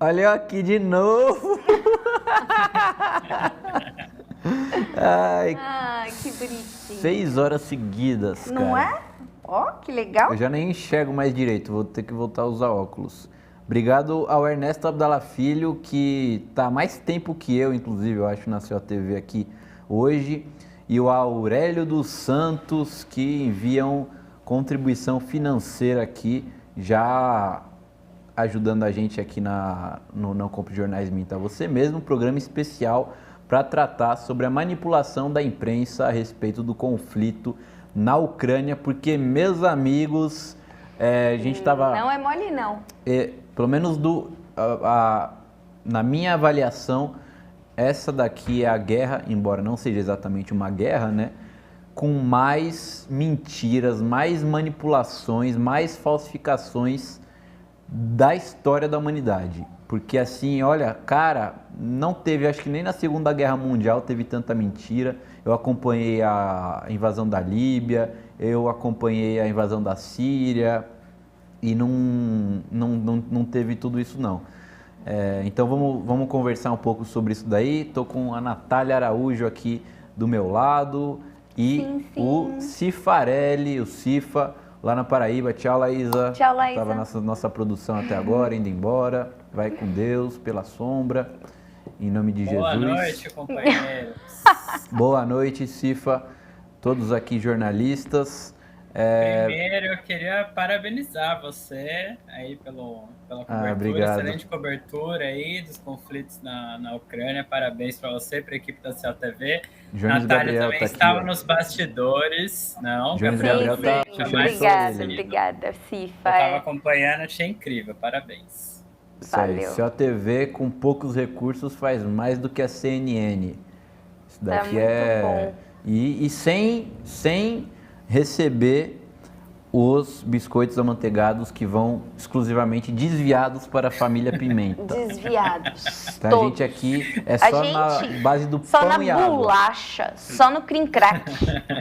Olha eu aqui de novo. Ai, que bonitinho. 6 horas seguidas, cara. Não é? Ó, que legal. Eu já nem enxergo mais direito, vou ter que voltar a usar óculos. Obrigado ao Ernesto Abdala Filho, que tá há mais tempo que eu, inclusive, eu acho, na sua TV aqui hoje. E o Aurélio dos Santos, que enviam contribuição financeira aqui, já ajudando a gente aqui no Não Compre Jornais Minta Você Mesmo, um programa especial para tratar sobre a manipulação da imprensa a respeito do conflito na Ucrânia, porque, meus amigos, a gente estava... Não é mole, não. Pelo menos na minha avaliação, essa daqui é a guerra, embora não seja exatamente uma guerra, né? Com mais mentiras, mais manipulações, mais falsificações da história da humanidade. Porque assim, olha, cara, não teve, acho que nem na Segunda Guerra Mundial teve tanta mentira. Eu acompanhei a invasão da Líbia, eu acompanhei a invasão da Síria e não teve tudo isso não. Então vamos conversar um pouco sobre isso daí. Estou com a Natália Araújo aqui do meu lado e sim. o Cifarelli, o Cifa, lá na Paraíba. Tchau, Laísa. Tchau, Laísa. Estava na nossa produção até agora, indo embora. Vai com Deus, pela sombra, em nome de Jesus. Boa noite, companheiros. Boa noite, Cifa. Todos aqui jornalistas. Primeiro, eu queria parabenizar você aí pela cobertura, obrigado. Excelente cobertura aí dos conflitos na Ucrânia. Parabéns para você, para a equipe da Céu TV. Jones Natália Gabriel também tá estava aqui, nos bastidores. Não, Jones Gabriel Gabriel tá Obrigada, Cifa. Eu estava acompanhando, achei incrível. Parabéns. Isso aí, Valeu. Céu TV com poucos recursos faz mais do que a CNN. Isso daqui muito bom. E sem receber os biscoitos amanteigados que vão exclusivamente desviados para a família Pimenta. Desviados. Então, a todos. gente aqui é só na base do só pão na e água. bolacha, só no cream crack.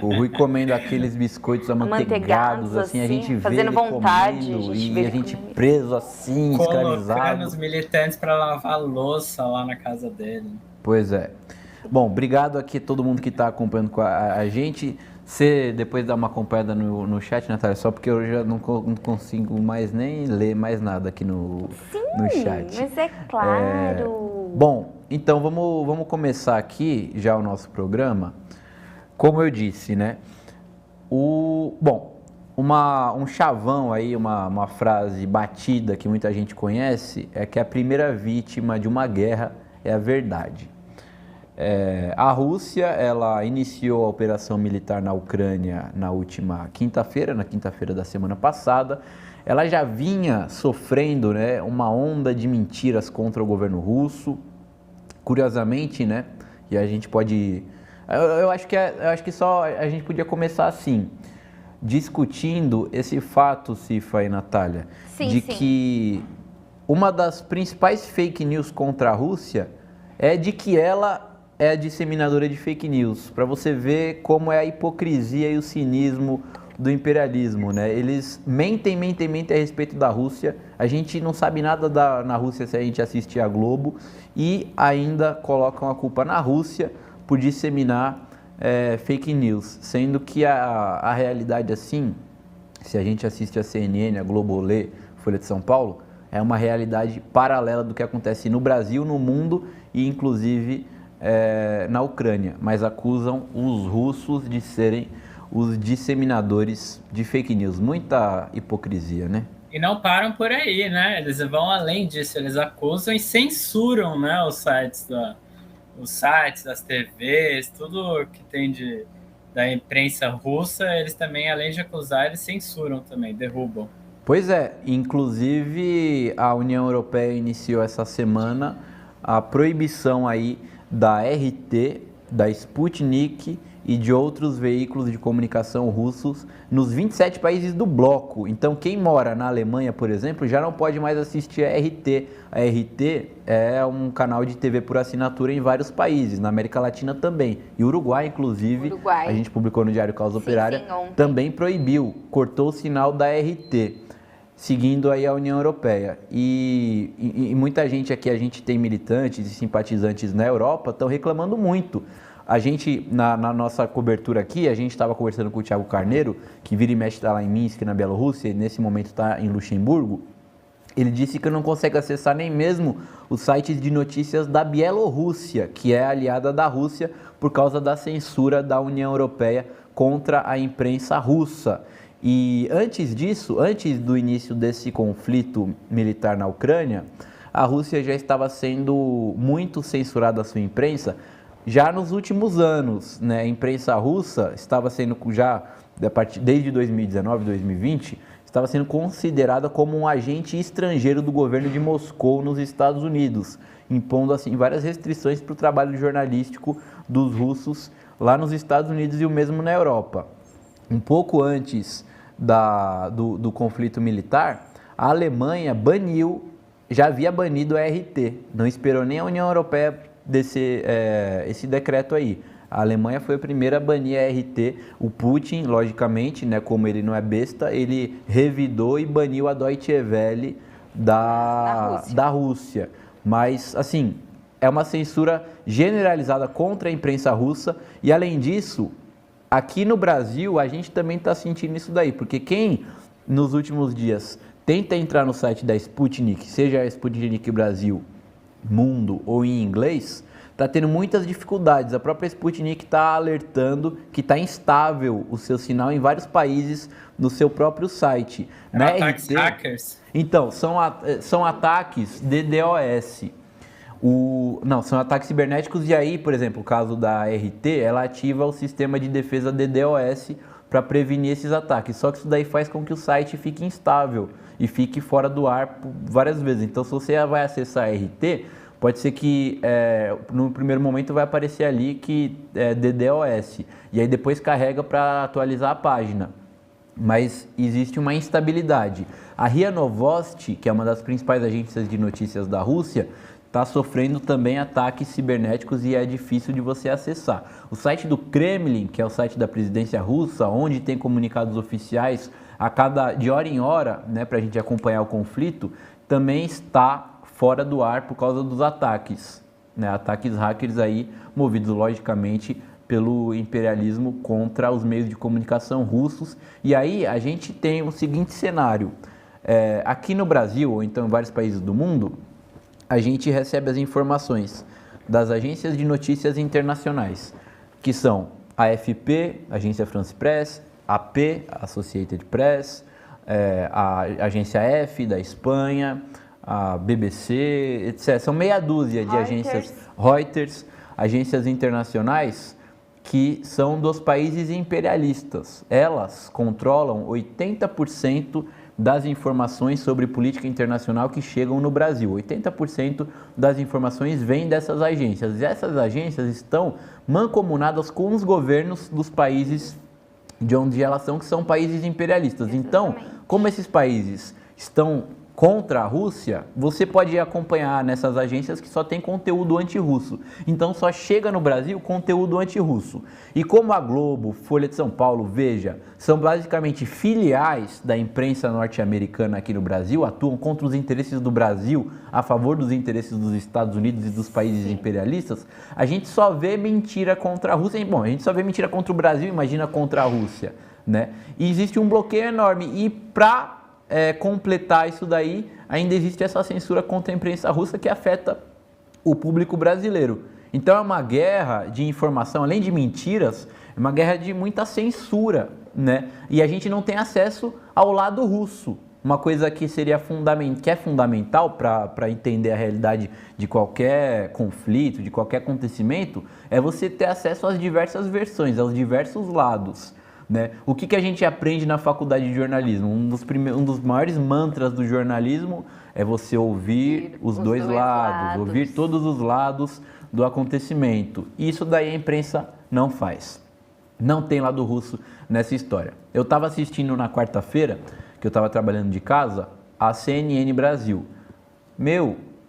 O Rui comendo aqueles biscoitos amanteigados, assim, a gente vê fazendo ele vontade, comendo, a gente vê e a ele gente comendo. preso assim, Colocando escravizado. os militantes para lavar louça lá na casa dele. Pois é. Bom, obrigado aqui a todo mundo que está acompanhando com a gente. Você depois dá uma acompanhada no chat, Natália, só porque eu já não consigo mais nem ler mais nada aqui no chat. Mas é claro. Bom, então vamos começar aqui já o nosso programa. Como eu disse, né? Um chavão aí, uma frase batida que muita gente conhece é que a primeira vítima de uma guerra é a verdade. A Rússia, ela iniciou a operação militar na Ucrânia na última quinta-feira, na quinta-feira da semana passada. Ela já vinha sofrendo, né, uma onda de mentiras contra o governo russo. Curiosamente, né, e a gente pode... Eu acho que só a gente podia começar assim, discutindo esse fato, Cifa e Natália, de que uma das principais fake news contra a Rússia é de que ela é a disseminadora de fake news, para você ver como é a hipocrisia e o cinismo do imperialismo, né? Eles mentem a respeito da Rússia, a gente não sabe nada na Rússia se a gente assistir a Globo, e ainda colocam a culpa na Rússia por disseminar fake news, sendo que a realidade assim, se a gente assiste a CNN, a Globo, Olé, Folha de São Paulo, é uma realidade paralela do que acontece no Brasil, no mundo e inclusive na Ucrânia, mas acusam os russos de serem os disseminadores de fake news. Muita hipocrisia, né? E não param por aí, né? Eles vão além disso, eles acusam e censuram, né, os sites, das TVs, tudo que tem da imprensa russa, eles também, além de acusar, eles censuram também, derrubam. Pois é, inclusive a União Europeia iniciou essa semana a proibição aí da RT, da Sputnik e de outros veículos de comunicação russos nos 27 países do bloco. Então, quem mora na Alemanha, por exemplo, já não pode mais assistir a RT. A RT é um canal de TV por assinatura em vários países, na América Latina também. E Uruguai, inclusive, a gente publicou no Diário Causa Operária, também proibiu, cortou o sinal da RT. seguindo aí a União Europeia. E muita gente aqui, a gente tem militantes e simpatizantes na Europa, estão reclamando muito. A gente, na nossa cobertura aqui, a gente estava conversando com o Thiago Carneiro, que vira e mexe está lá em Minsk, na Bielorrússia, e nesse momento está em Luxemburgo. Ele disse que não consegue acessar nem mesmo os sites de notícias da Bielorrússia, que é aliada da Rússia, por causa da censura da União Europeia contra a imprensa russa. E antes disso, antes do início desse conflito militar na Ucrânia, a Rússia já estava sendo muito censurada a sua imprensa já nos últimos anos, né? A imprensa russa estava sendo já, desde 2019, 2020, estava sendo considerada como um agente estrangeiro do governo de Moscou nos Estados Unidos, impondo assim várias restrições para o trabalho jornalístico dos russos lá nos Estados Unidos e o mesmo na Europa. Um pouco antes do conflito militar, a Alemanha já havia banido a RT, não esperou nem a União Europeia descer esse decreto aí. A Alemanha foi a primeira a banir a RT. O Putin, logicamente, né, como ele não é besta, ele revidou e baniu a Deutsche Welle da Rússia. Mas, assim, é uma censura generalizada contra a imprensa russa e, além disso, aqui no Brasil, a gente também está sentindo isso daí, porque quem, nos últimos dias, tenta entrar no site da Sputnik, seja a Sputnik Brasil, Mundo ou em inglês, está tendo muitas dificuldades. A própria Sputnik está alertando que está instável o seu sinal em vários países no seu próprio site. Ataques hackers? Então, são ataques DDoS. Não, são ataques cibernéticos e aí, por exemplo, o caso da RT, ela ativa o sistema de defesa DDoS para prevenir esses ataques. Só que isso daí faz com que o site fique instável e fique fora do ar várias vezes. Então, se você vai acessar a RT, pode ser que no primeiro momento vai aparecer ali que é DDoS. E aí depois carrega para atualizar a página. Mas existe uma instabilidade. A RIA Novosti, que é uma das principais agências de notícias da Rússia, está sofrendo também ataques cibernéticos e é difícil de você acessar. O site do Kremlin, que é o site da presidência russa, onde tem comunicados oficiais de hora em hora, né, para a gente acompanhar o conflito, também está fora do ar por causa dos ataques, né, ataques hackers aí, movidos logicamente pelo imperialismo contra os meios de comunicação russos. E aí a gente tem o seguinte cenário, aqui no Brasil, ou então em vários países do mundo, a gente recebe as informações das agências de notícias internacionais, que são a AFP, Agência France Press, AP, Associated Press, a Agência F da Espanha, a BBC, etc. São meia dúzia de agências, Reuters, agências internacionais que são dos países imperialistas. Elas controlam 80% das informações sobre política internacional que chegam no Brasil. 80% das informações vêm dessas agências. E essas agências estão mancomunadas com os governos dos países de onde elas são, que são países imperialistas. Exatamente. Então, como esses países estão contra a Rússia, você pode acompanhar nessas agências que só tem conteúdo anti-russo. Então só chega no Brasil conteúdo anti-russo. E como a Globo, Folha de São Paulo, Veja, são basicamente filiais da imprensa norte-americana aqui no Brasil, atuam contra os interesses do Brasil, a favor dos interesses dos Estados Unidos e dos países imperialistas, a gente só vê mentira contra a Rússia. Bom, a gente só vê mentira contra o Brasil, imagina contra a Rússia, né? E existe um bloqueio enorme. E para completar isso daí, ainda existe essa censura contra a imprensa russa que afeta o público brasileiro. Então é uma guerra de informação, além de mentiras, é uma guerra de muita censura, né? E a gente não tem acesso ao lado russo. Uma coisa que seria fundamental para entender a realidade de qualquer conflito, de qualquer acontecimento, é você ter acesso às diversas versões, aos diversos lados. Né? O que a gente aprende na faculdade de jornalismo? Um dos maiores mantras do jornalismo é você ouvir os dois lados, ouvir todos os lados do acontecimento. Isso daí a imprensa não faz. Não tem lado russo nessa história. Eu estava assistindo na quarta-feira, que eu estava trabalhando de casa, a CNN Brasil.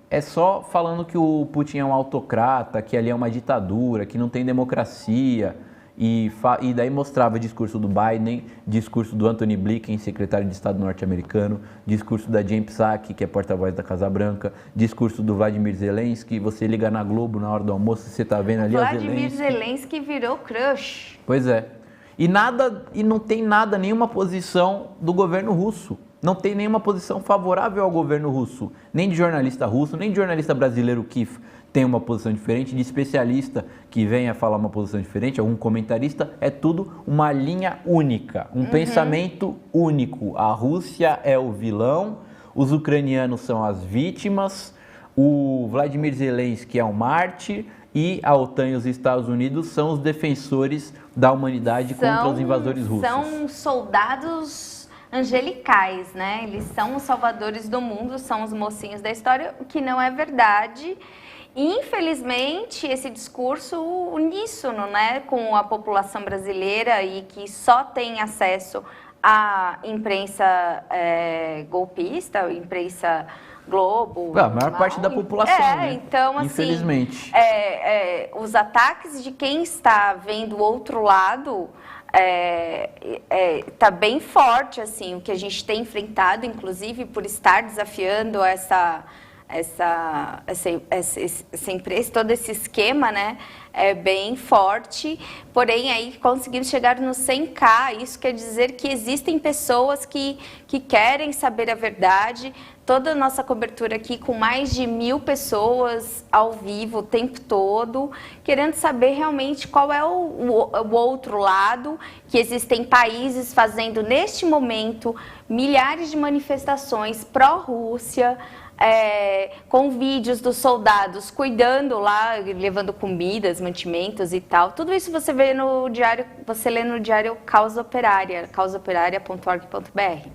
É só falando que o Putin é um autocrata, que ali é uma ditadura, que não tem democracia. e daí mostrava discurso do Biden, discurso do Anthony Blinken, secretário de Estado norte-americano, discurso da Jen Psaki, que é porta-voz da Casa Branca, discurso do Vladimir Zelensky. Você liga na Globo na hora do almoço, você tá vendo ali Vladimir Zelensky virou crush. Pois é. E não tem nada, nenhuma posição do governo russo. Não tem nenhuma posição favorável ao governo russo. Nem de jornalista russo, nem de jornalista brasileiro que tem uma posição diferente, de especialista que venha falar uma posição diferente, algum comentarista. É tudo uma linha única, um pensamento único. A Rússia é o vilão, os ucranianos são as vítimas, o Vladimir Zelensky é um mártir e a OTAN e os Estados Unidos são os defensores da humanidade contra os invasores russos. São soldados angelicais, né? Eles são os salvadores do mundo, são os mocinhos da história, o que não é verdade. Infelizmente, esse discurso uníssono, né, com a população brasileira e que só tem acesso à imprensa golpista, imprensa Globo. A maior parte da população, né? Então, assim, infelizmente. Os ataques de quem está vendo o outro lado tá bem forte, assim, o que a gente tem enfrentado, inclusive por estar desafiando essa empresa, todo esse esquema, né, é bem forte, porém aí conseguimos chegar no 100K, isso quer dizer que existem pessoas que querem saber a verdade. Toda a nossa cobertura aqui com mais de 1000 pessoas ao vivo o tempo todo, querendo saber realmente qual é o outro lado, que existem países fazendo neste momento milhares de manifestações pró-Rússia, com vídeos dos soldados cuidando lá, levando comidas, mantimentos e tal. Tudo isso você vê no diário, você lê no diário Causa Operária, causaoperaria.org.br,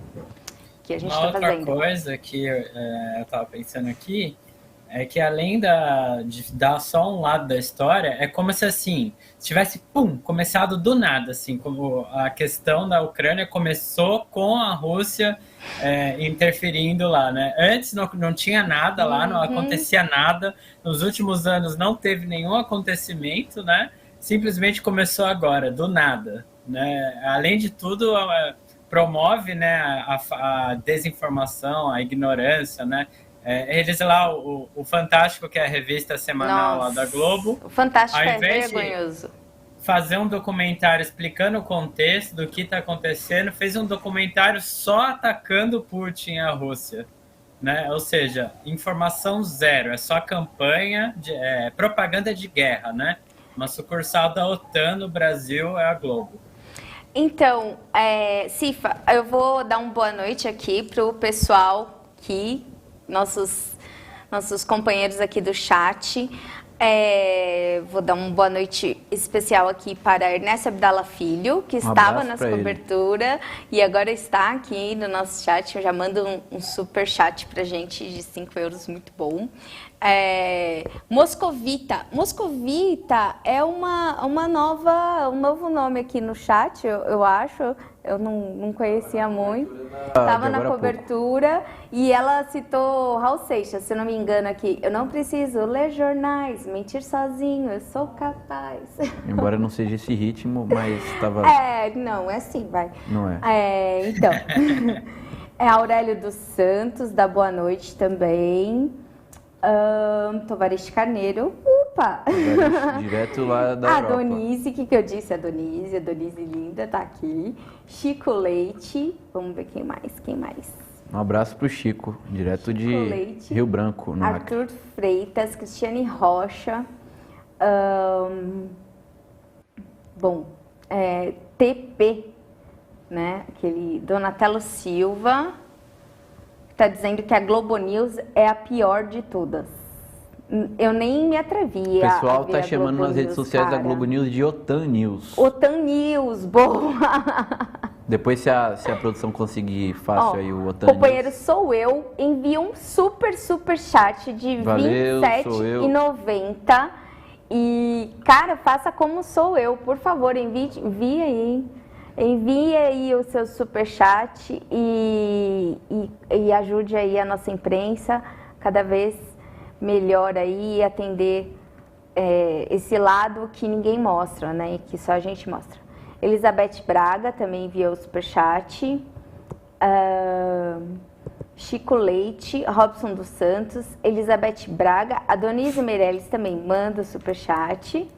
que a gente está fazendo. Outra coisa que eu estava pensando aqui é que além de dar só um lado da história, é como se assim, tivesse começado do nada, assim, como a questão da Ucrânia começou com a Rússia interferindo lá, né? Antes não tinha nada lá, não acontecia nada. Nos últimos anos não teve nenhum acontecimento, né? Simplesmente começou agora, do nada, né? Além de tudo, promove, né, a desinformação, a ignorância, né? Eles lá, o Fantástico, que é a revista semanal lá da Globo, o Fantástico ao é invés vergonhoso. Fazer um documentário explicando o contexto do que está acontecendo, fez um documentário só atacando Putin e a Rússia, né? Ou seja, informação zero, é só campanha, propaganda de guerra, né? Uma sucursal da OTAN no Brasil é a Globo. Então, Cifa, eu vou dar uma boa noite aqui para o pessoal aqui, nossos companheiros aqui do chat. Vou dar uma boa noite especial aqui para Ernesto Abdala Filho, que estava nessa cobertura e agora está aqui no nosso chat. Eu já mando um super chat para gente de 5 euros, muito bom. Moscovita é um novo nome aqui no chat, eu acho. Eu não conhecia muito. Estava na cobertura e ela citou Raul Seixas, se eu não me engano aqui. Eu não preciso ler jornais, mentir sozinho, eu sou capaz. Embora não seja esse ritmo, mas estava... Não, é assim, vai. Não é. Então, Aurélio dos Santos, da Boa Noite também. Tovariste Carneiro, opa! Direto lá da Europa. Donise, o que eu disse? A Donise linda, tá aqui. Chico Leite, vamos ver quem mais. Um abraço pro Chico, direto de Leite, Rio Branco, no Arthur Acre. Freitas, Cristiane Rocha, TP, né? Aquele Donatello Silva, está dizendo que a Globo News é a pior de todas. Eu nem me atrevi a ver. O pessoal está chamando nas redes sociais da Globo News de OTAN News. OTAN News, boa! Depois, se a produção conseguir fácil aí o OTAN companheiro, News. sou eu. Envia um super chat de R$ 27,90. E, cara, faça como sou eu. Por favor, envie aí. Envie aí o seu superchat e ajude aí a nossa imprensa cada vez melhor aí atender esse lado que ninguém mostra, né? Que só a gente mostra. Elizabeth Braga também enviou o superchat. Chico Leite, Robson dos Santos, Elizabeth Braga, a Donise Meirelles também manda o superchat.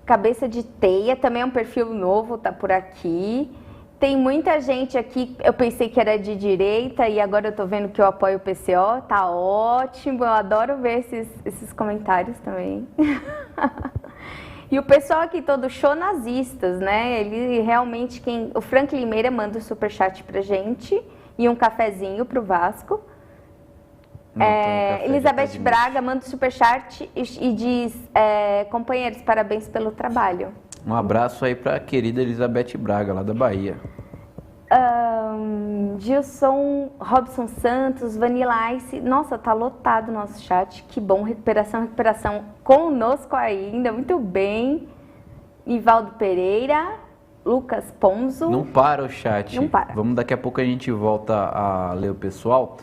Cabeça de Teia, também é um perfil novo, tá por aqui. Tem muita gente aqui, eu pensei que era de direita e agora eu tô vendo que eu apoio o PCO, tá ótimo, eu adoro ver esses comentários também. E o pessoal aqui todo show nazistas, né? Ele realmente, o Frank Limeira manda o superchat pra gente e um cafezinho pro Vasco. Elizabeth Braga manda o superchat e diz, companheiros, parabéns pelo trabalho. Um abraço aí pra querida Elizabeth Braga, lá da Bahia. Gilson, Robson Santos, Vanilla Ice. Nossa, tá lotado o nosso chat. Que bom, recuperação conosco ainda. Muito bem. Ivaldo Pereira, Lucas Ponzo. Não para o chat. Não para. Vamos, daqui a pouco a gente volta a ler o pessoal.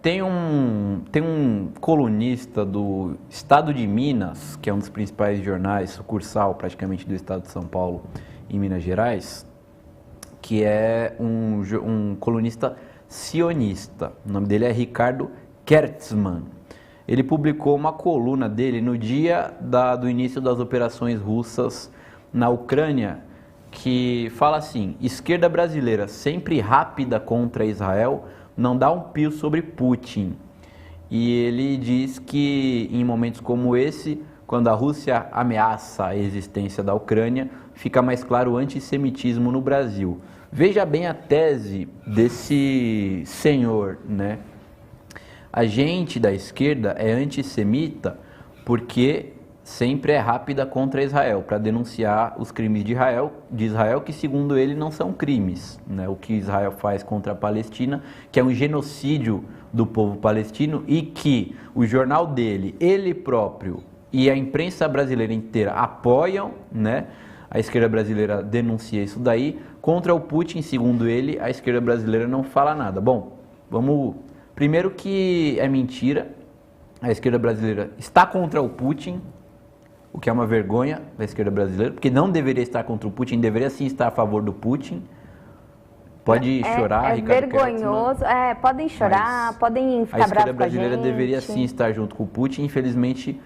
Tem um colunista do Estado de Minas, que é um dos principais jornais, sucursal praticamente do Estado de São Paulo em Minas Gerais, que é um colunista sionista. O nome dele é Ricardo Kertzmann. Ele publicou uma coluna dele no dia do início das operações russas na Ucrânia, que fala assim: esquerda brasileira sempre rápida contra Israel, não dá um pio sobre Putin. E ele diz que em momentos como esse, quando a Rússia ameaça a existência da Ucrânia, fica mais claro o antissemitismo no Brasil. Veja bem a tese desse senhor, né? A gente da esquerda é antissemita porque sempre é rápida contra Israel, para denunciar os crimes de Israel, que segundo ele não são crimes, né? O que Israel faz contra a Palestina, que é um genocídio do povo palestino, e que o jornal dele, ele próprio e a imprensa brasileira inteira apoiam, né? A esquerda brasileira denuncia isso daí. Contra o Putin, segundo ele, a esquerda brasileira não fala nada. Bom, vamos... Primeiro que é mentira, a esquerda brasileira está contra o Putin, o que é uma vergonha da esquerda brasileira, porque não deveria estar contra o Putin, deveria sim estar a favor do Putin. Pode chorar, Ricardo vergonhoso, podem chorar, podem ficar bravos com a gente. A esquerda brasileira deveria sim estar junto com o Putin, infelizmente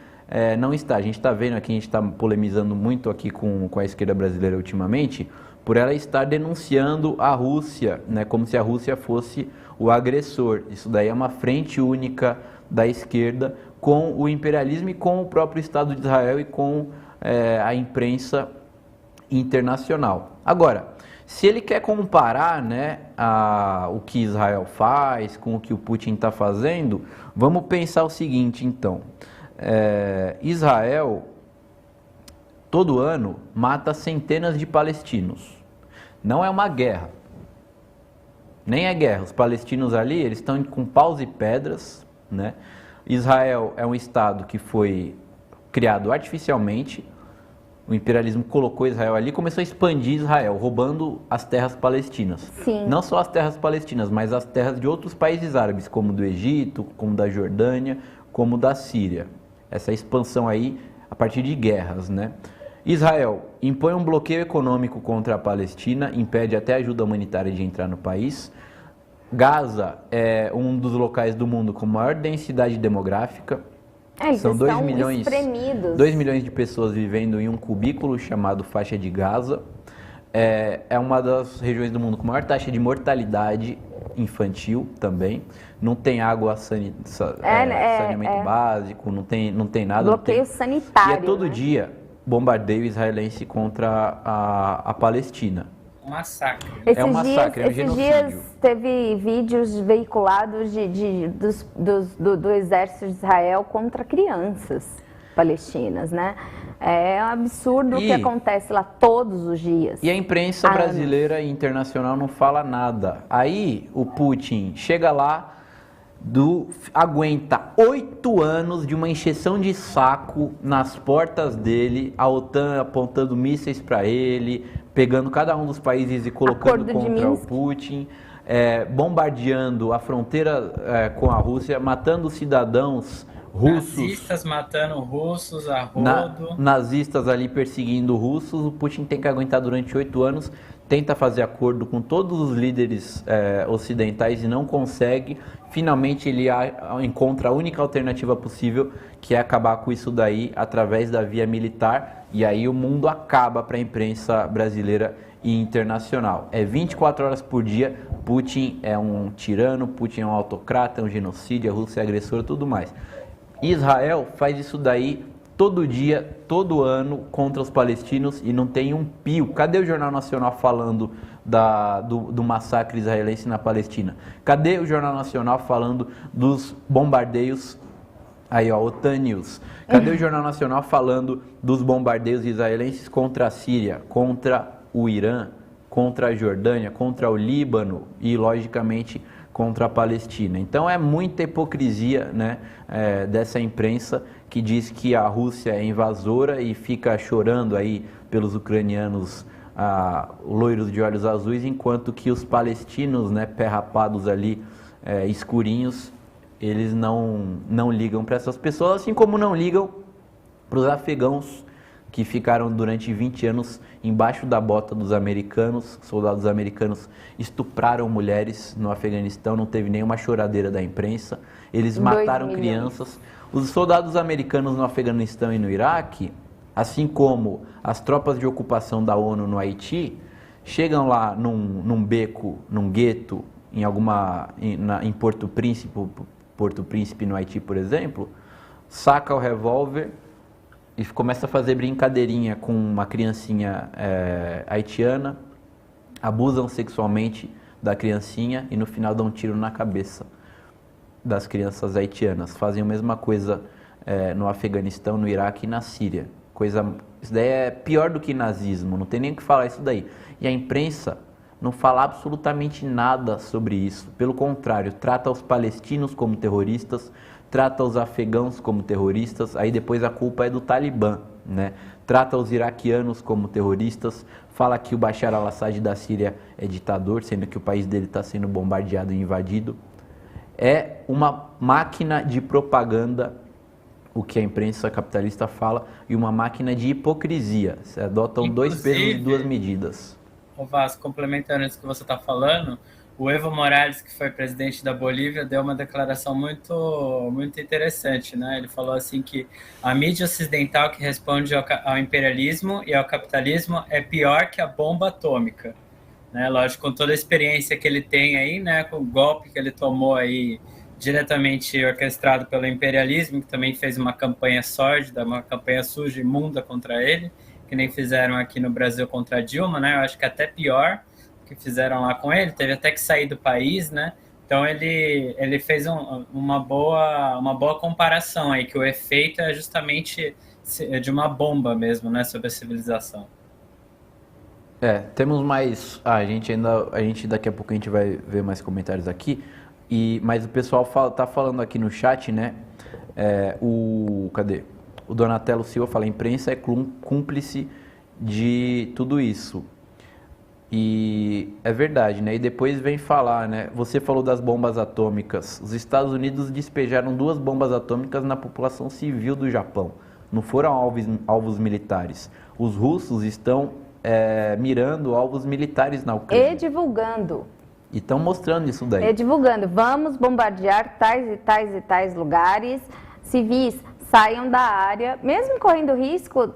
não está. A gente está vendo aqui, a gente está polemizando muito aqui com a esquerda brasileira ultimamente, por ela estar denunciando a Rússia, né, como se a Rússia fosse o agressor. Isso daí é uma frente única da esquerda com o imperialismo e com o próprio Estado de Israel e com a imprensa internacional. Agora, se ele quer comparar, né, o que Israel faz com o que o Putin está fazendo, vamos pensar o seguinte, então. Israel, todo ano, mata centenas de palestinos. Não é uma guerra. Nem é guerra. Os palestinos ali, eles estão com paus e pedras, né? Israel é um Estado que foi criado artificialmente. O imperialismo colocou Israel ali e começou a expandir Israel, roubando as terras palestinas. Sim. Não só as terras palestinas, mas as terras de outros países árabes, como do Egito, como da Jordânia, como da Síria. Essa expansão aí a partir de guerras, né? Israel impõe um bloqueio econômico contra a Palestina, impede até ajuda humanitária de entrar no país. Gaza é um dos locais do mundo com maior densidade demográfica. São 2 milhões, espremidos. 2 milhões de pessoas vivendo em um cubículo chamado faixa de Gaza. É uma das regiões do mundo com maior taxa de mortalidade infantil também. Não tem água, saneamento básico, não tem nada. Bloqueio sanitário. E é todo dia bombardeio israelense contra a Palestina. Um massacre. É um massacre, é um genocídio. Esses dias teve vídeos veiculados do exército de Israel contra crianças palestinas, né? É um absurdo o que acontece lá todos os dias. E a imprensa brasileira e internacional não fala nada. Aí o Putin chega lá, aguenta 8 anos de uma encheção de saco nas portas dele, a OTAN apontando mísseis para ele, pegando cada um dos países e colocando contra o Putin, bombardeando a fronteira com a Rússia, matando cidadãos russos, nazistas matando russos a rodo. nazistas ali perseguindo russos. O Putin tem que aguentar durante 8 anos, tenta fazer acordo com todos os líderes ocidentais e não consegue. Finalmente ele encontra a única alternativa possível, que é acabar com isso daí através da via militar, e aí o mundo acaba para a imprensa brasileira e internacional. É 24 horas por dia, Putin é um tirano, Putin é um autocrata, é um genocídio, a Rússia é agressora, tudo mais. Israel faz isso daí todo dia, todo ano contra os palestinos e não tem um pio. Cadê o Jornal Nacional falando do massacre israelense na Palestina? Cadê o Jornal Nacional falando dos bombardeios? Aí, ó, OTAN News. Cadê o Jornal Nacional falando dos bombardeios israelenses contra a Síria, contra o Irã, contra a Jordânia, contra o Líbano e, logicamente, contra a Palestina? Então é muita hipocrisia, né, dessa imprensa que diz que a Rússia é invasora e fica chorando aí pelos ucranianos loiros de olhos azuis, enquanto que os palestinos, né, pé rapados ali, escurinhos, eles não ligam para essas pessoas, assim como não ligam para os afegãos que ficaram durante 20 anos embaixo da bota dos americanos. Soldados americanos estupraram mulheres no Afeganistão, não teve nenhuma choradeira da imprensa, eles mataram crianças. Os soldados americanos no Afeganistão e no Iraque, assim como as tropas de ocupação da ONU no Haiti, chegam lá num beco, num gueto, em Porto Príncipe no Haiti, por exemplo, saca o revólver e começa a fazer brincadeirinha com uma criancinha haitiana, abusam sexualmente da criancinha e no final dão um tiro na cabeça das crianças haitianas. Fazem a mesma coisa no Afeganistão, no Iraque e na Síria. Isso daí é pior do que nazismo, não tem nem o que falar isso daí. E a imprensa não fala absolutamente nada sobre isso. Pelo contrário, trata os palestinos como terroristas, trata os afegãos como terroristas, aí depois a culpa é do Talibã, né? Trata os iraquianos como terroristas, fala que o Bashar al-Assad da Síria é ditador, sendo que o país dele está sendo bombardeado e invadido. É uma máquina de propaganda, o que a imprensa capitalista fala, e uma máquina de hipocrisia. Se adotam dois pesos e duas medidas. O Vasco, complementando isso que você está falando, o Evo Morales, que foi presidente da Bolívia, deu uma declaração muito, muito interessante, né? Ele falou assim que a mídia ocidental que responde ao imperialismo e ao capitalismo é pior que a bomba atômica, né? Lógico, com toda a experiência que ele tem aí, né? Com o golpe que ele tomou aí diretamente orquestrado pelo imperialismo, que também fez uma campanha sórdida, uma campanha suja e imunda contra ele, que nem fizeram aqui no Brasil contra a Dilma, né? Eu acho que até pior que fizeram lá com ele, teve até que sair do país, né? Então ele fez uma boa comparação aí, que o efeito é justamente de uma bomba mesmo, né, sobre a civilização. Temos mais, a gente daqui a pouco a gente vai ver mais comentários aqui, mas o pessoal tá falando aqui no chat, né? Cadê? O Donatello Silva fala: a imprensa é cúmplice de tudo isso. E é verdade, né? E depois vem falar, né? Você falou das bombas atômicas. Os Estados Unidos despejaram 2 bombas atômicas na população civil do Japão. Não foram alvos militares. Os russos estão mirando alvos militares na Ucrânia. E divulgando. E estão mostrando isso daí. E divulgando. Vamos bombardear tais e tais e tais lugares. Civis, saiam da área, mesmo correndo risco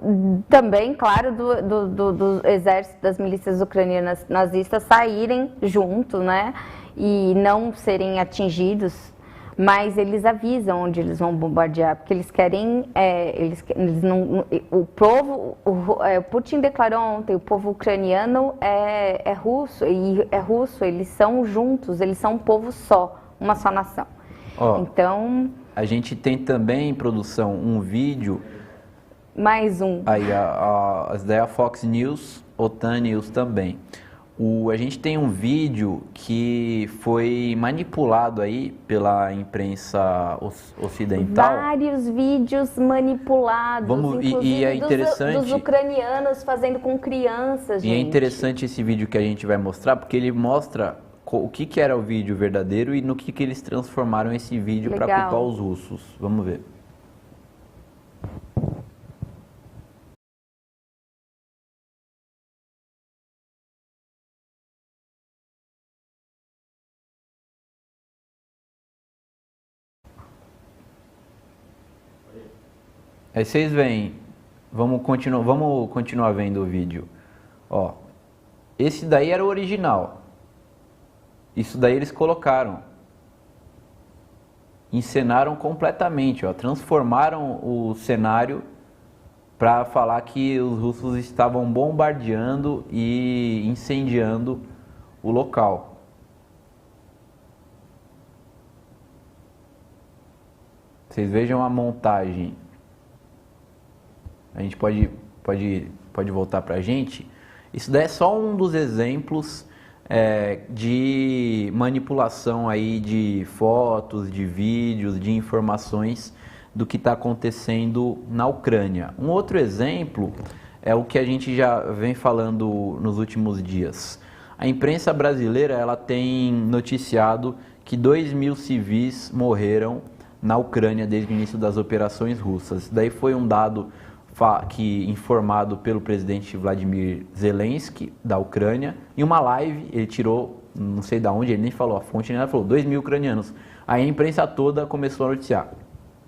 também, claro, do exército, das milícias ucranianas nazistas saírem junto, né, e não serem atingidos, mas eles avisam onde eles vão bombardear, porque eles querem, eles não, o povo, o Putin declarou ontem, o povo ucraniano é russo, eles são juntos, eles são um povo só, uma só nação. Então... A gente tem também em produção um vídeo. Mais um. Aí a Fox News, OTAN News também. A gente tem um vídeo que foi manipulado aí pela imprensa ocidental. Vários vídeos manipulados, inclusive e é interessante, dos ucranianos fazendo com crianças, gente. E é interessante esse vídeo que a gente vai mostrar, porque ele mostra o que era o vídeo verdadeiro e no que eles transformaram esse vídeo para culpar os russos. Vamos ver. Aí vocês veem, vamos continuar vendo o vídeo. Ó, esse daí era o original. Isso daí eles colocaram. Encenaram completamente, ó, transformaram o cenário para falar que os russos estavam bombardeando e incendiando o local. Vocês vejam a montagem. A gente pode voltar para a gente. Isso daí é só um dos exemplos de manipulação aí de fotos, de vídeos, de informações do que está acontecendo na Ucrânia. Um outro exemplo é o que a gente já vem falando nos últimos dias. A imprensa brasileira ela tem noticiado que 2.000 civis morreram na Ucrânia desde o início das operações russas. Daí foi um dado informado pelo presidente Vladimir Zelensky da Ucrânia. Em uma live, ele tirou, não sei de onde, ele nem falou a fonte, ele falou 2.000 ucranianos. Aí a imprensa toda começou a noticiar.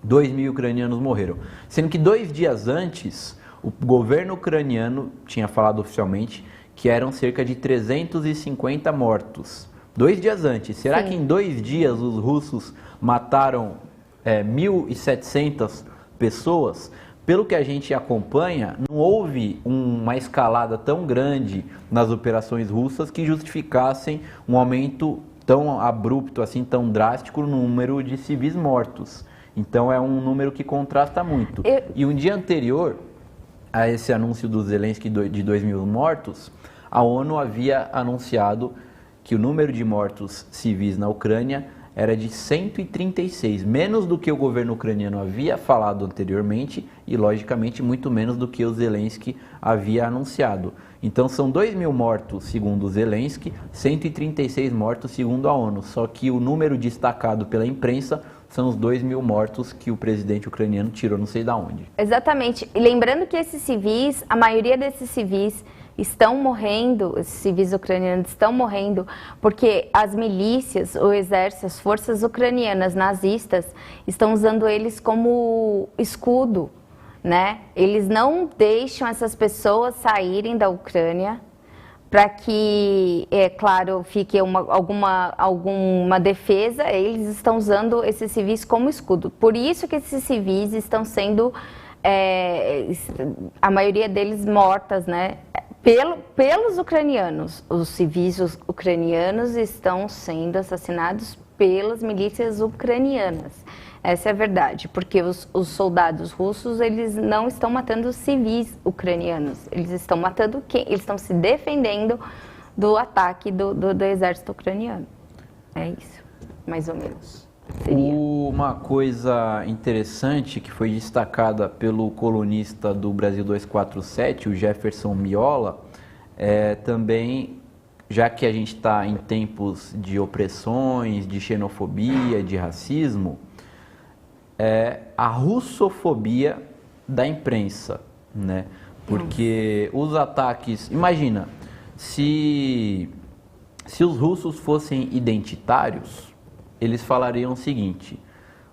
2.000 ucranianos morreram. Sendo que 2 dias antes, o governo ucraniano tinha falado oficialmente que eram cerca de 350 mortos. 2 dias antes. Será que em 2 dias os russos mataram 1.700 pessoas? Pelo que a gente acompanha, não houve uma escalada tão grande nas operações russas que justificassem um aumento tão abrupto, assim, tão drástico no número de civis mortos. Então é um número que contrasta muito. E um dia anterior a esse anúncio do Zelensky de 2.000 mortos, a ONU havia anunciado que o número de mortos civis na Ucrânia era de 136, menos do que o governo ucraniano havia falado anteriormente e, logicamente, muito menos do que o Zelensky havia anunciado. Então, são 2.000 mortos, segundo o Zelensky, 136 mortos, segundo a ONU. Só que o número destacado pela imprensa são os 2.000 mortos que o presidente ucraniano tirou não sei de onde. Exatamente. E lembrando que esses civis, a maioria desses civis estão morrendo, esses civis ucranianos estão morrendo porque as milícias, o exército, as forças ucranianas nazistas estão usando eles como escudo, né? Eles não deixam essas pessoas saírem da Ucrânia para que, é claro, fique alguma defesa. Eles estão usando esses civis como escudo. Por isso que esses civis estão sendo, a maioria deles mortas, né? Pelos ucranianos. Os civis ucranianos estão sendo assassinados pelas milícias ucranianas. Essa é a verdade, porque os soldados russos, eles não estão matando os civis ucranianos. Eles estão matando quem? Eles estão se defendendo do ataque do exército ucraniano. É isso, mais ou menos. Seria. Uma coisa interessante que foi destacada pelo colunista do Brasil 247, o Jefferson Miola, também, já que a gente está em tempos de opressões, de xenofobia, de racismo, a russofobia da imprensa, né? Porque os ataques... Imagina, se os russos fossem identitários, eles falariam o seguinte: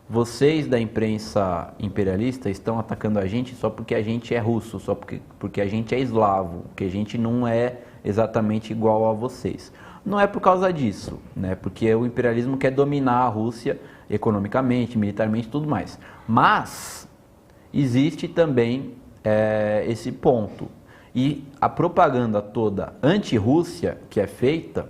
vocês da imprensa imperialista estão atacando a gente só porque a gente é russo, só porque a gente é eslavo, que a gente não é exatamente igual a vocês. Não é por causa disso, né? Porque o imperialismo quer dominar a Rússia economicamente, militarmente e tudo mais. Mas existe também esse ponto. E a propaganda toda anti-Rússia que é feita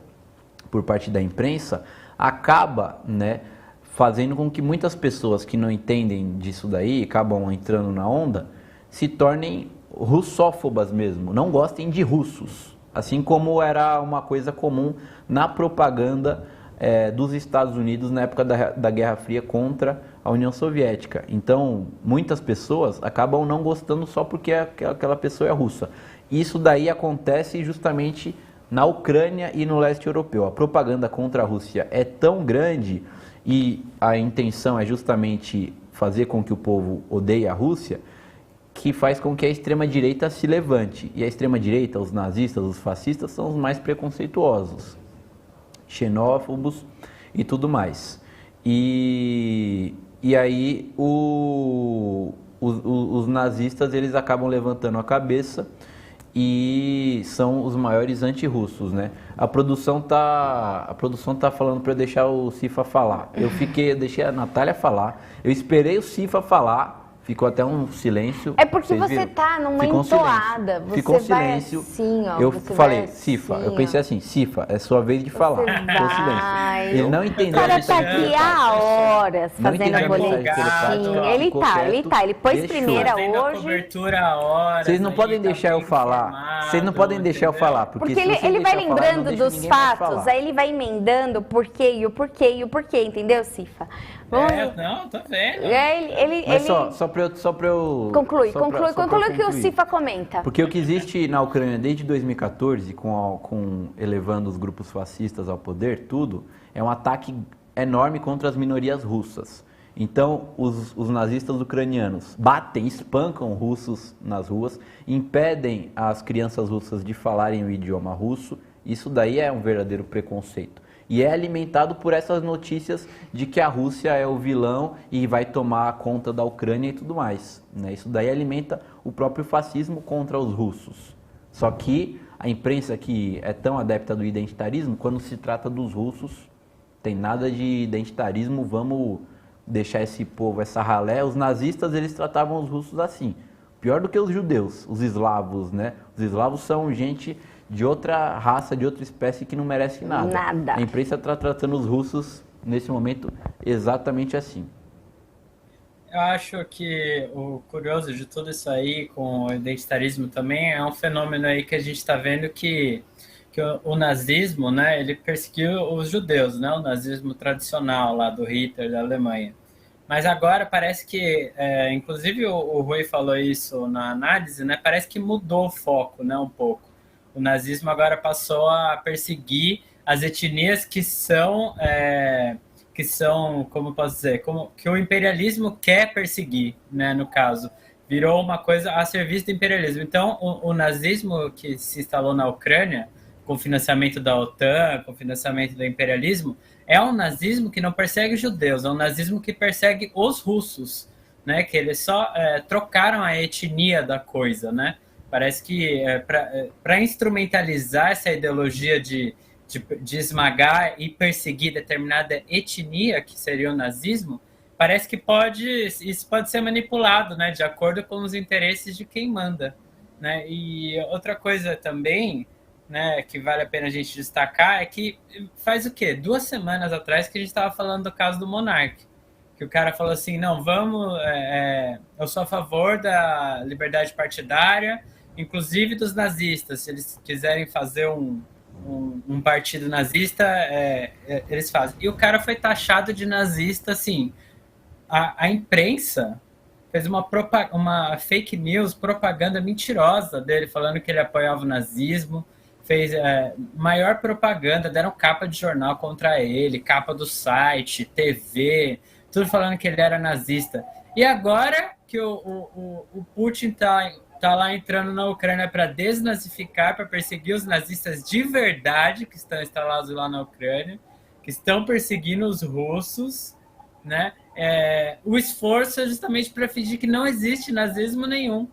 por parte da imprensa acaba, né, fazendo com que muitas pessoas que não entendem disso daí, acabam entrando na onda, se tornem russófobas mesmo, não gostem de russos. Assim como era uma coisa comum na propaganda dos Estados Unidos na época da Guerra Fria contra a União Soviética. Então, muitas pessoas acabam não gostando só porque aquela pessoa é russa. Isso daí acontece justamente na Ucrânia e no leste europeu. A propaganda contra a Rússia é tão grande e a intenção é justamente fazer com que o povo odeie a Rússia, que faz com que a extrema-direita se levante. E a extrema-direita, os nazistas, os fascistas, são os mais preconceituosos, xenófobos e tudo mais. E aí os nazistas eles acabam levantando a cabeça e são os maiores antirrussos, né? A produção tá falando para eu deixar o Cifa falar. Eu deixei a Natália falar, eu esperei o Cifa falar. Ficou até um silêncio. É porque você tá numa entoada. Ficou um silêncio. Assim, ó, eu falei, Cifa, assim, eu pensei assim, Cifa, é sua vez de falar. Ficou silêncio. Ele não entendeu. O cara tá aqui há horas fazendo a boletim. Ele tá. Ele pôs primeira hoje. Vocês não podem deixar eu falar. Vocês não podem deixar eu falar. Porque ele vai lembrando dos fatos, aí ele vai emendando o porquê e o porquê, entendeu, Cifa? Não, tô vendo. Mas só pra eu... Conclui o que o Cifa comenta. Porque o que existe na Ucrânia desde 2014, com elevando os grupos fascistas ao poder, tudo, é um ataque enorme contra as minorias russas. Então, os nazistas ucranianos batem, espancam russos nas ruas, impedem as crianças russas de falarem o idioma russo. Isso daí é um verdadeiro preconceito. E é alimentado por essas notícias de que a Rússia é o vilão e vai tomar conta da Ucrânia e tudo mais, né? Isso daí alimenta o próprio fascismo contra os russos. Só que a imprensa que é tão adepta do identitarismo, quando se trata dos russos, tem nada de identitarismo, vamos deixar esse povo, essa ralé. Os nazistas, eles tratavam os russos assim. Pior do que os judeus, os eslavos, né? Os eslavos são gente de outra raça, de outra espécie que não merece nada. A imprensa está tratando os russos, nesse momento, exatamente assim. Eu acho que o curioso de tudo isso aí, com o identitarismo também, é um fenômeno aí que a gente está vendo que o nazismo, né, ele perseguiu os judeus, né, o nazismo tradicional lá do Hitler, da Alemanha. Mas agora parece que, inclusive o Rui falou isso na análise, né, parece que mudou o foco, né, um pouco. O nazismo agora passou a perseguir as etnias que são, como posso dizer, que o imperialismo quer perseguir, né, no caso. Virou uma coisa a serviço do imperialismo. Então, o nazismo que se instalou na Ucrânia, com financiamento da OTAN, com financiamento do imperialismo, é um nazismo que não persegue os judeus, é um nazismo que persegue os russos, né, que eles só trocaram a etnia da coisa, né? Parece que para instrumentalizar essa ideologia de esmagar e perseguir determinada etnia, que seria o nazismo, parece que isso pode ser manipulado, né, de acordo com os interesses de quem manda, né? E outra coisa também, né, que vale a pena a gente destacar é que faz o quê? 2 semanas atrás que a gente estava falando do caso do Monark, que o cara falou assim, não, eu sou a favor da liberdade partidária, inclusive dos nazistas, se eles quiserem fazer um partido nazista, eles fazem. E o cara foi taxado de nazista, assim, a imprensa fez uma fake news, propaganda mentirosa dele, falando que ele apoiava o nazismo, fez maior propaganda, deram capa de jornal contra ele, capa do site, TV, tudo falando que ele era nazista. E agora que o Putin tá lá entrando na Ucrânia para desnazificar, para perseguir os nazistas de verdade que estão instalados lá na Ucrânia, que estão perseguindo os russos, né? O esforço é justamente para fingir que não existe nazismo nenhum,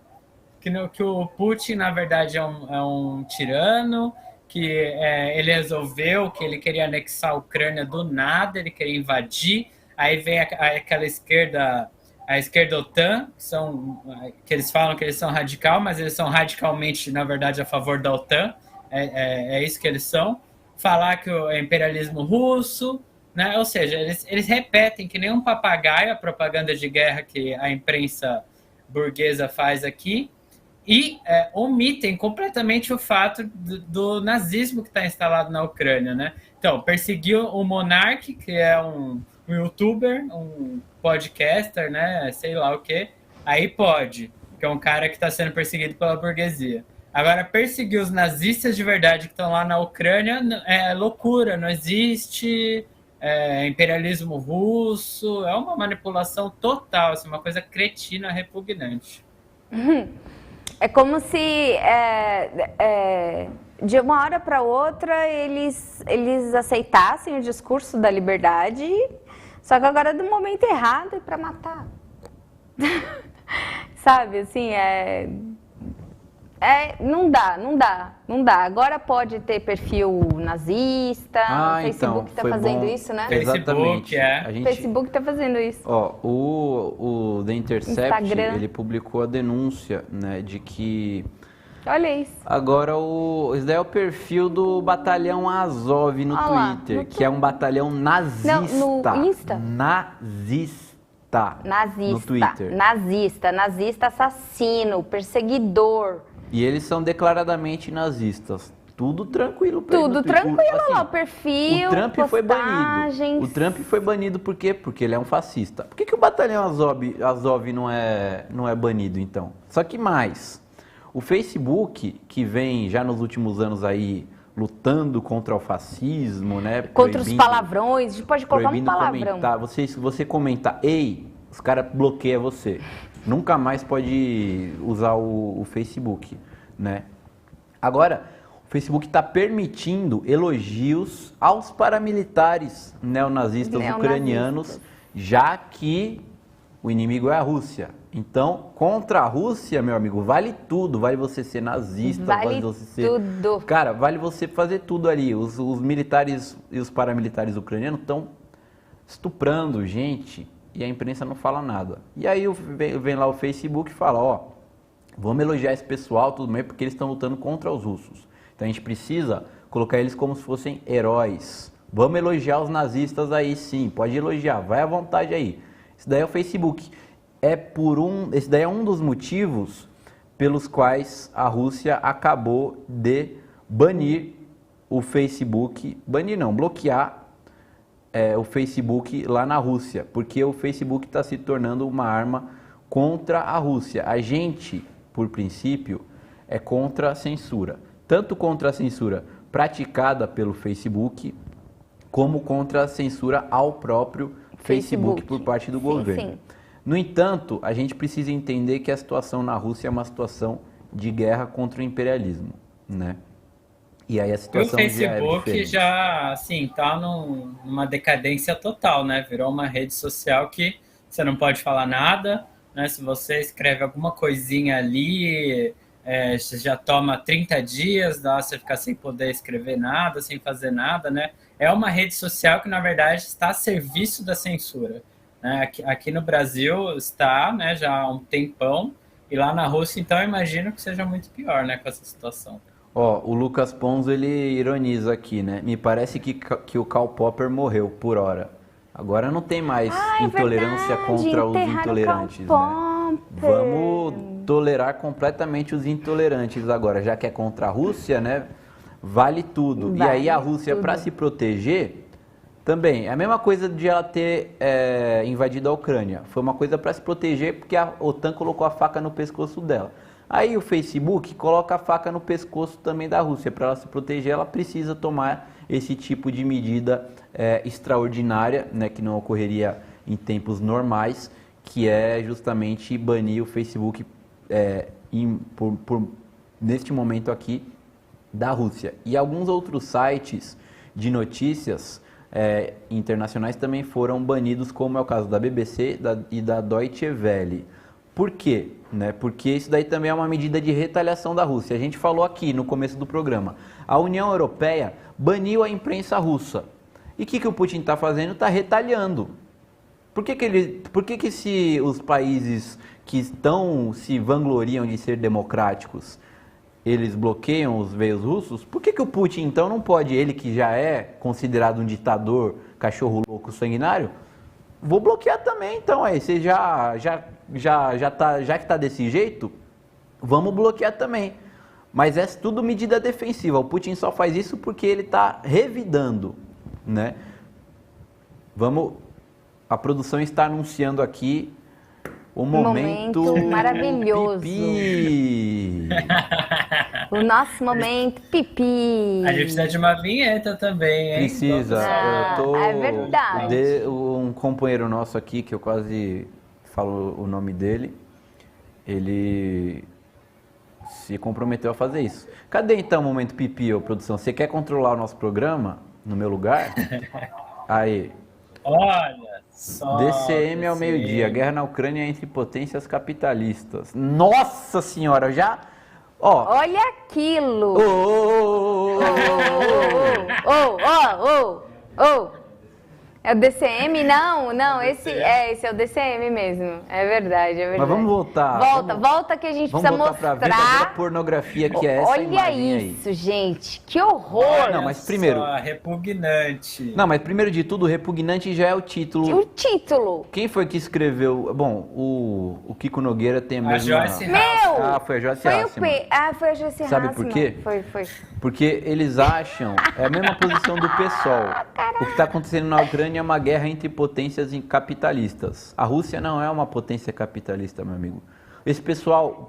que o Putin, na verdade, é um tirano, que ele resolveu que ele queria anexar a Ucrânia do nada, ele queria invadir, aí vem aquela esquerda... A esquerda OTAN, que eles falam que eles são radical, mas eles são radicalmente, na verdade, a favor da OTAN. É isso que eles são. Falar que é imperialismo russo, né? Ou seja, eles repetem que nem um papagaio a propaganda de guerra que a imprensa burguesa faz aqui e omitem completamente o fato do nazismo que está instalado na Ucrânia, né? Então, perseguiu o Monark, que é um youtuber, um podcaster, né, sei lá o que, aí pode, que é um cara que está sendo perseguido pela burguesia. Agora, perseguir os nazistas de verdade que estão lá na Ucrânia é loucura, não existe imperialismo russo, é uma manipulação total, assim, uma coisa cretina, repugnante. É como se de uma hora para outra eles aceitassem o discurso da liberdade, só que agora é do momento errado e para matar. sabe, assim, não dá. Agora pode ter perfil nazista, o Facebook então, tá fazendo bom. isso, né? Exatamente. Facebook, O Facebook tá fazendo isso. Ó, o The Intercept, Instagram. ele publicou a denúncia, né, de que Olha isso. agora esse daí é o perfil do batalhão Azov no Olha lá, Twitter, no que é um batalhão nazista. Não, no Insta? Nazista. No Twitter. Nazista assassino, perseguidor. E eles são declaradamente nazistas. Tudo tranquilo pra ele no Tudo Twitter. tranquilo Assim, lá, o perfil, o Trump foi banido. postagens. O Trump foi banido por quê? Porque ele é um fascista. Por que o batalhão Azov não é banido, então? Só que mais, o Facebook, que vem já nos últimos anos aí lutando contra o fascismo, né? Contra os palavrões, a gente pode colocar um palavrão. Comentar. Se você comentar, ei, os caras bloqueiam você. Nunca mais pode usar o Facebook, né? Agora, o Facebook está permitindo elogios aos paramilitares neonazistas ucranianos, já que o inimigo é a Rússia. Então, contra a Rússia, meu amigo, vale tudo. Vale você ser nazista, vale você ser... tudo. Cara, vale você fazer tudo ali. Os militares e os paramilitares ucranianos estão estuprando gente e a imprensa não fala nada. E aí vem lá o Facebook e fala, ó, vamos elogiar esse pessoal, tudo bem, porque eles estão lutando contra os russos. Então a gente precisa colocar eles como se fossem heróis. Vamos elogiar os nazistas aí, sim, pode elogiar, vai à vontade aí. Isso daí é o Facebook. Esse daí é um dos motivos pelos quais a Rússia acabou de banir o Facebook, bloquear o Facebook lá na Rússia, porque o Facebook está se tornando uma arma contra a Rússia. A gente, por princípio, é contra a censura, tanto contra a censura praticada pelo Facebook, como contra a censura ao próprio Facebook por parte do governo. Sim. No entanto, a gente precisa entender que a situação na Rússia é uma situação de guerra contra o imperialismo, né? E aí a situação o Facebook já assim, tá numa decadência total, né? Virou uma rede social que você não pode falar nada, né? Se você escreve alguma coisinha ali, você já toma 30 dias, dá você ficar sem poder escrever nada, sem fazer nada, né? É uma rede social que, na verdade, está a serviço da censura. Né? Aqui no Brasil está, né, já há um tempão, e lá na Rússia, então, eu imagino que seja muito pior, né, com essa situação. Ó, o Lucas Pons, ele ironiza aqui, né? Me parece que o Karl Popper morreu por hora. Agora não tem mais intolerância contra os intolerantes, né? Vamos tolerar completamente os intolerantes agora, já que é contra a Rússia, né? Vale tudo. E aí a Rússia, para se proteger, também, é a mesma coisa de ela ter invadido a Ucrânia. Foi uma coisa para se proteger porque a OTAN colocou a faca no pescoço dela. Aí o Facebook coloca a faca no pescoço também da Rússia. Para ela se proteger, ela precisa tomar esse tipo de medida extraordinária, né, que não ocorreria em tempos normais, que é justamente banir o Facebook neste momento aqui da Rússia. E alguns outros sites de notícias internacionais também foram banidos, como é o caso da BBC e da Deutsche Welle. Por quê? Né? Porque isso daí também é uma medida de retaliação da Rússia. A gente falou aqui no começo do programa. A União Europeia baniu a imprensa russa. E o que o Putin está fazendo? Está retaliando. Por que se os países que se vangloriam de ser democráticos, eles bloqueiam os veios russos? Por que o Putin, então, não pode, ele que já é considerado um ditador, cachorro louco, sanguinário, vou bloquear também, então, aí, você já que está desse jeito, vamos bloquear também. Mas é tudo medida defensiva, o Putin só faz isso porque ele está revidando, né? A produção está anunciando aqui o momento maravilhoso. Pipi. O nosso momento pipi. A gente precisa de uma vinheta também, hein? Precisa. É verdade. Um companheiro nosso aqui, que eu quase falo o nome dele, ele se comprometeu a fazer isso. Cadê então o momento pipi, ô produção? Você quer controlar o nosso programa no meu lugar? Aí. Olha DCM ao meio-dia, guerra na Ucrânia entre potências capitalistas. Nossa senhora, já... Ó. Olha aquilo! É o DCM? Não, esse é o DCM mesmo. É verdade. Mas vamos voltar. Volta que a gente precisa mostrar. Pra verdadeira pornografia que é essa imagem aí. Olha isso, gente. Que horror. Não, mas primeiro... repugnante. Não, mas primeiro de tudo, repugnante já é o título. O título. Quem foi que escreveu... Bom, o Kiko Nogueira tem a mesma... Joyce Ah, foi a Joyce Hasselman. Foi a Joyce Hasselman. Sabe por quê? Foi. Porque eles acham... É a mesma posição do PSOL. O que está acontecendo na Ucrânia é uma guerra entre potências capitalistas. A Rússia não é uma potência capitalista, meu amigo. Esse pessoal,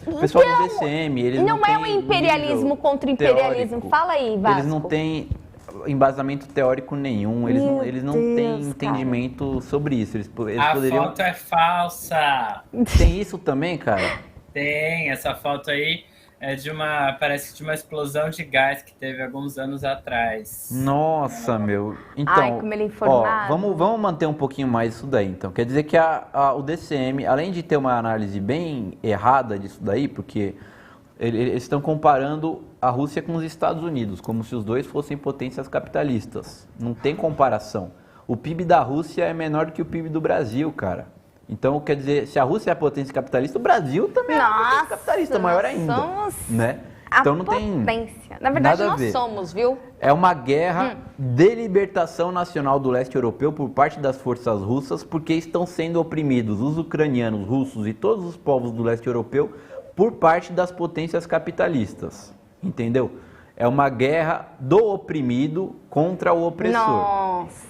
o pessoal do DCM, eles não têm é um imperialismo contra imperialismo. Teórico. Fala aí, Vasco. Eles não têm embasamento teórico nenhum. Eles não têm entendimento sobre isso. Eles poderiam... foto é falsa. Tem isso também, cara? Tem, essa foto aí é parece que de uma explosão de gás que teve alguns anos atrás. Nossa, meu. Então, ai, como ele é informado. Vamos manter um pouquinho mais isso daí, então. Quer dizer que o DCM, além de ter uma análise bem errada disso daí, porque eles estão comparando a Rússia com os Estados Unidos, como se os dois fossem potências capitalistas. Não tem comparação. O PIB da Rússia é menor do que o PIB do Brasil, cara. Então, quer dizer, se a Rússia é a potência capitalista, o Brasil também é a potência capitalista, maior ainda. Somos né? Então não potência. Tem Na verdade, nada a ver. nós somos, viu? É uma guerra de libertação nacional do leste europeu por parte das forças russas, porque estão sendo oprimidos os ucranianos, russos e todos os povos do leste europeu por parte das potências capitalistas. Entendeu? É uma guerra do oprimido contra o opressor. Nossa.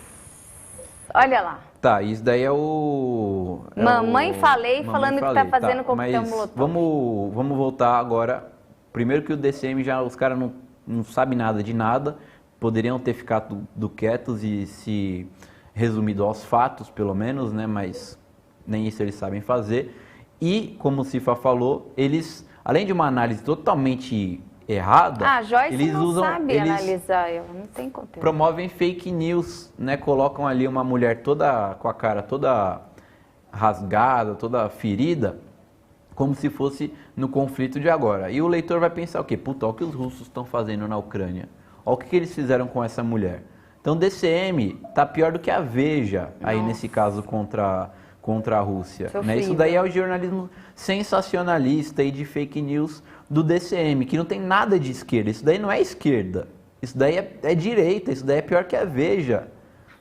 Olha lá. Tá, isso daí é o... Mamãe falei, falando que tá fazendo coquetel molotov. Vamos voltar agora. Primeiro que o DCM os caras não sabem nada de nada. Poderiam ter ficado quietos e se resumido aos fatos, pelo menos, né? Mas nem isso eles sabem fazer. E, como o Cifa falou, eles, além de uma análise totalmente errada, a Joyce eles não sabe analisar, ela não tem conteúdo. Promovem fake news, né? Colocam ali uma mulher toda com a cara toda rasgada, toda ferida, como se fosse no conflito de agora. E o leitor vai pensar o quê? Puta, olha o que os russos estão fazendo na Ucrânia. Olha o que eles fizeram com essa mulher. Então, DCM tá pior do que a Veja, aí nesse caso contra a Rússia. Né? Isso daí é o jornalismo sensacionalista e de fake news do DCM, que não tem nada de esquerda. Isso daí não é esquerda. Isso daí é direita. Isso daí é pior que a Veja.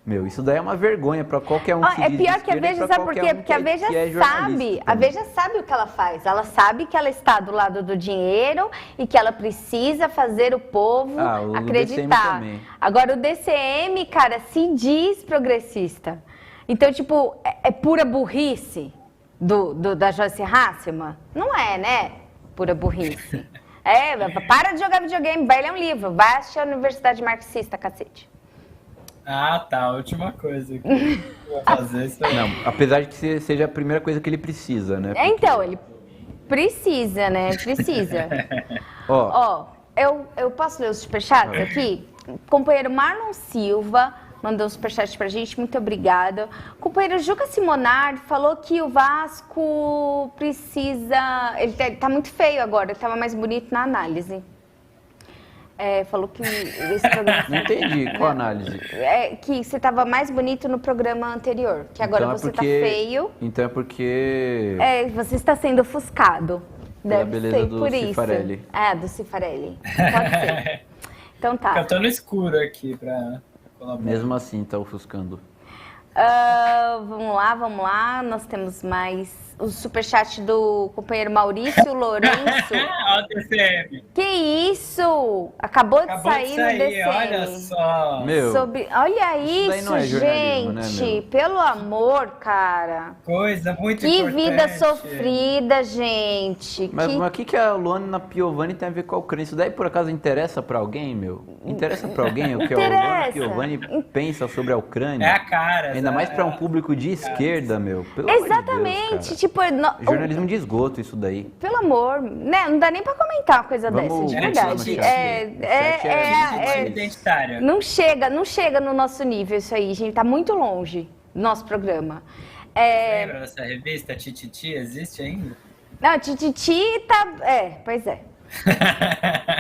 Meu, isso daí é uma vergonha para qualquer um que é pior que a Veja, sabe por quê? Porque a Veja sabe. A Veja sabe o que ela faz. Ela sabe que ela está do lado do dinheiro e que ela precisa fazer o povo acreditar. Agora, o DCM, cara, se diz progressista. Então, tipo, é pura burrice da Joyce Hasselman? Não é, né? Pura burrice. Para de jogar videogame, vai ler um livro, vai assistir a Universidade Marxista, cacete. Ah, tá, a última coisa que eu vou fazer isso aí. Não, apesar de que seja a primeira coisa que ele precisa, né? Porque... Então, ele precisa, né? Precisa. Eu posso ler os superchats aqui? Companheiro Marlon Silva mandou um superchat pra gente, muito obrigada. O companheiro Juca Simonar falou que o Vasco precisa... Ele tá muito feio agora, ele tava mais bonito na análise. Falou que esse programa... Não entendi, qual análise? Que você tava mais bonito no programa anterior, que agora então você tá feio. Então é porque... você está sendo ofuscado. Deve beleza ser do por Cifarelli. Isso. Do Cifarelli. Pode ser. Então tá. Eu tô no escuro aqui pra... Mesmo assim, tá ofuscando. Vamos lá. Nós temos mais o superchat do companheiro Maurício Lourenço. Olha o DCM. Que isso? Acabou de sair no DCM. Olha só. Meu, olha isso, gente. Né, pelo amor, cara. Coisa muito que importante. Que vida sofrida, gente. Mas o que a Luana Piovani tem a ver com a Ucrânia? Isso daí, por acaso, interessa pra alguém, meu? Interessa pra alguém o que a Luana Piovani pensa sobre a Ucrânia? É a cara. Ainda mais pra um público de esquerda, meu. Pelo exatamente. Amor de Deus, tipo, jornalismo de esgoto, isso daí. Pelo amor, né? Não dá nem pra comentar uma coisa dessa, de verdade. Identitária. Não chega no nosso nível isso aí, gente. Tá muito longe. nosso programa. Lembra dessa revista? Tititi existe ainda? Não, Tititi tá... pois é.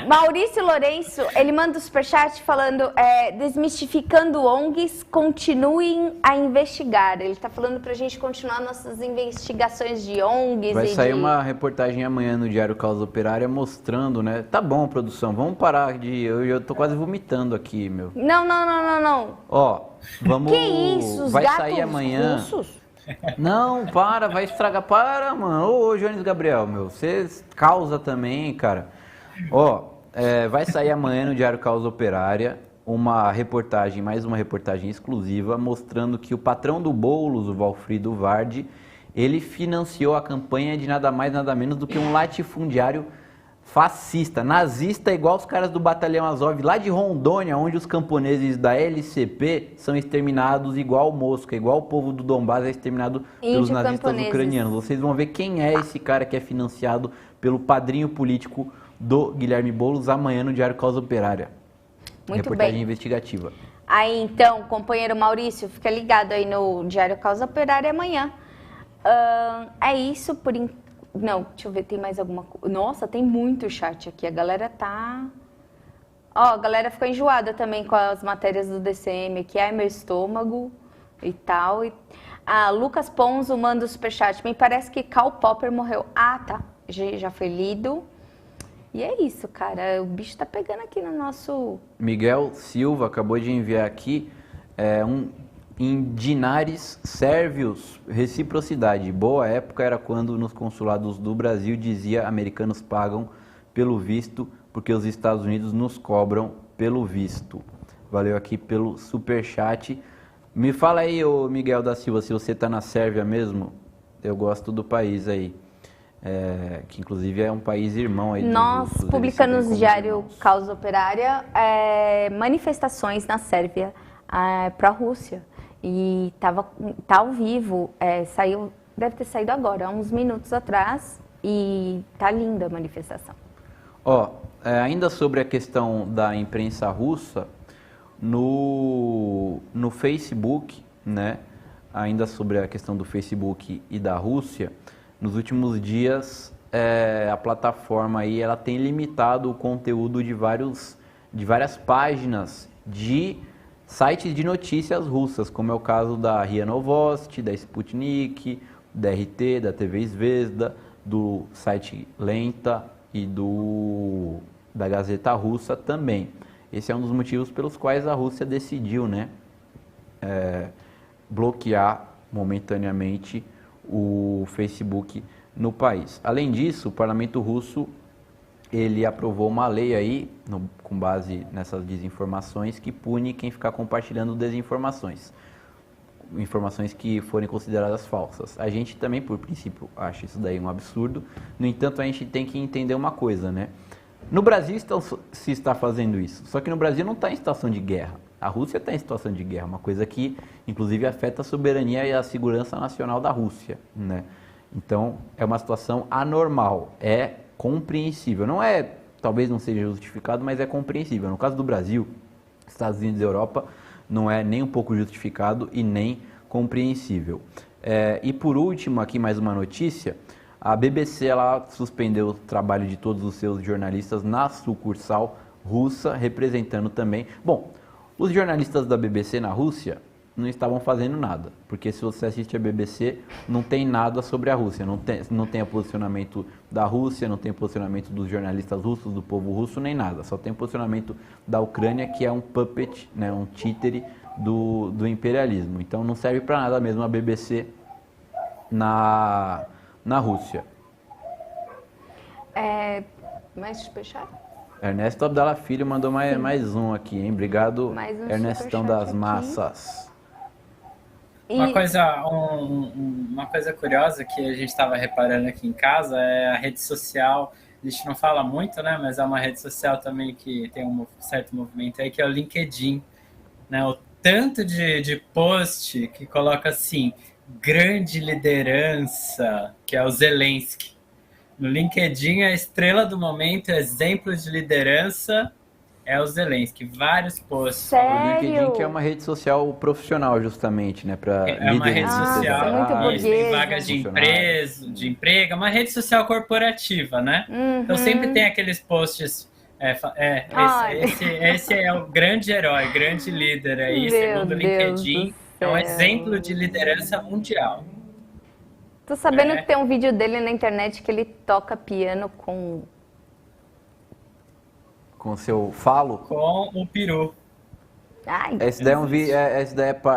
Maurício Lourenço, ele manda o superchat falando, desmistificando ONGs, continuem a investigar. Ele tá falando pra gente continuar nossas investigações de ONGs. Vai sair uma reportagem amanhã no Diário Causa Operária mostrando, né? Tá bom, produção, vamos parar de... Eu tô quase vomitando aqui, meu. Não. Ó, vamos... Que isso? Os vai gatos sair amanhã... russos? Não, vai estragar. Para, mano. Ô, Jones Gabriel, meu. Você causa também, cara. Ó, vai sair amanhã no Diário Causa Operária mais uma reportagem exclusiva, mostrando que o patrão do Boulos, o Valfrido Vardi, ele financiou a campanha de nada mais, nada menos do que um latifundiário fascista, nazista, igual os caras do Batalhão Azov, lá de Rondônia, onde os camponeses da LCP são exterminados igual mosca, igual o povo do Donbás é exterminado pelos nazistas ucranianos. Vocês vão ver quem é esse cara que é financiado pelo padrinho político do Guilherme Boulos amanhã no Diário Causa Operária. Muito reportagem bem. investigativa. Aí, então, companheiro Maurício, fica ligado aí no Diário Causa Operária amanhã. É isso por enquanto. Não, deixa eu ver, tem mais alguma coisa. Nossa, tem muito chat aqui. A galera tá... a galera ficou enjoada também com as matérias do DCM aqui. Ai, meu estômago e tal. Lucas Ponzo manda o superchat. Me parece que Karl Popper morreu. Ah, tá. Já foi lido. E é isso, cara. O bicho tá pegando aqui no nosso... Miguel Silva acabou de enviar aqui em dinares sérvios, reciprocidade. Boa época era quando nos consulados do Brasil dizia americanos pagam pelo visto porque os Estados Unidos nos cobram pelo visto. Valeu aqui pelo superchat. Me fala aí, ô Miguel da Silva, se você tá na Sérvia mesmo. Eu gosto do país aí. Que inclusive é um país irmão aí. Nós publicamos no Diário Causa Operária manifestações na Sérvia para a Rússia. E tá ao vivo, deve ter saído agora, há uns minutos atrás, e tá linda a manifestação. Ainda sobre a questão da imprensa russa, no Facebook, né? Ainda sobre a questão do Facebook e da Rússia, nos últimos dias a plataforma aí, ela tem limitado o conteúdo de várias páginas de sites de notícias russas, como é o caso da RIA Novosti, da Sputnik, da RT, da TV Zvezda, do site Lenta e da Gazeta Russa também. Esse é um dos motivos pelos quais a Rússia decidiu, né, bloquear momentaneamente o Facebook no país. Além disso, o parlamento russo ele aprovou uma lei aí, com base nessas desinformações, que pune quem ficar compartilhando desinformações, informações que forem consideradas falsas. A gente também, por princípio, acha isso daí um absurdo. No entanto, a gente tem que entender uma coisa, né? No Brasil se está fazendo isso, só que no Brasil não está em situação de guerra. A Rússia está em situação de guerra, uma coisa que, inclusive, afeta a soberania e a segurança nacional da Rússia, né? Então, é uma situação anormal, é compreensível. Talvez não seja justificado, mas é compreensível. No caso do Brasil, Estados Unidos e Europa, não é nem um pouco justificado e nem compreensível. E por último, aqui mais uma notícia, a BBC ela suspendeu o trabalho de todos os seus jornalistas na sucursal russa, representando também... Bom, os jornalistas da BBC na Rússia não estavam fazendo nada, porque se você assiste a BBC, não tem nada sobre a Rússia, não tem o posicionamento da Rússia, não tem o posicionamento dos jornalistas russos, do povo russo, nem nada, só tem o posicionamento da Ucrânia, que é um puppet, né, um títere do imperialismo. Então não serve para nada mesmo a BBC na Rússia. Mais superchat? Ernesto Abdala Filho mandou mais um aqui, hein? Obrigado, Ernestão das aqui. Massas. Uma coisa curiosa que a gente estava reparando aqui em casa é a rede social. A gente não fala muito, né? Mas é uma rede social também que tem um certo movimento aí, que é o LinkedIn, né? O tanto de post que coloca assim, grande liderança, que é o Zelensky. No LinkedIn, a estrela do momento, exemplo de liderança, é o Zelensky. Vários posts. Sério? O LinkedIn, que é uma rede social profissional, justamente, né? Para É uma rede social, muito isso, tem burguesa. vagas de emprego, é uma rede social corporativa, né? Então sempre tem aqueles posts. Ai. Esse é o grande herói, grande líder aí, Meu segundo o Deus LinkedIn. do É um céu. exemplo de liderança mundial. Tô sabendo que tem um vídeo dele na internet que ele toca piano com... Com seu falo. Com o peru. Ai, Esse daí,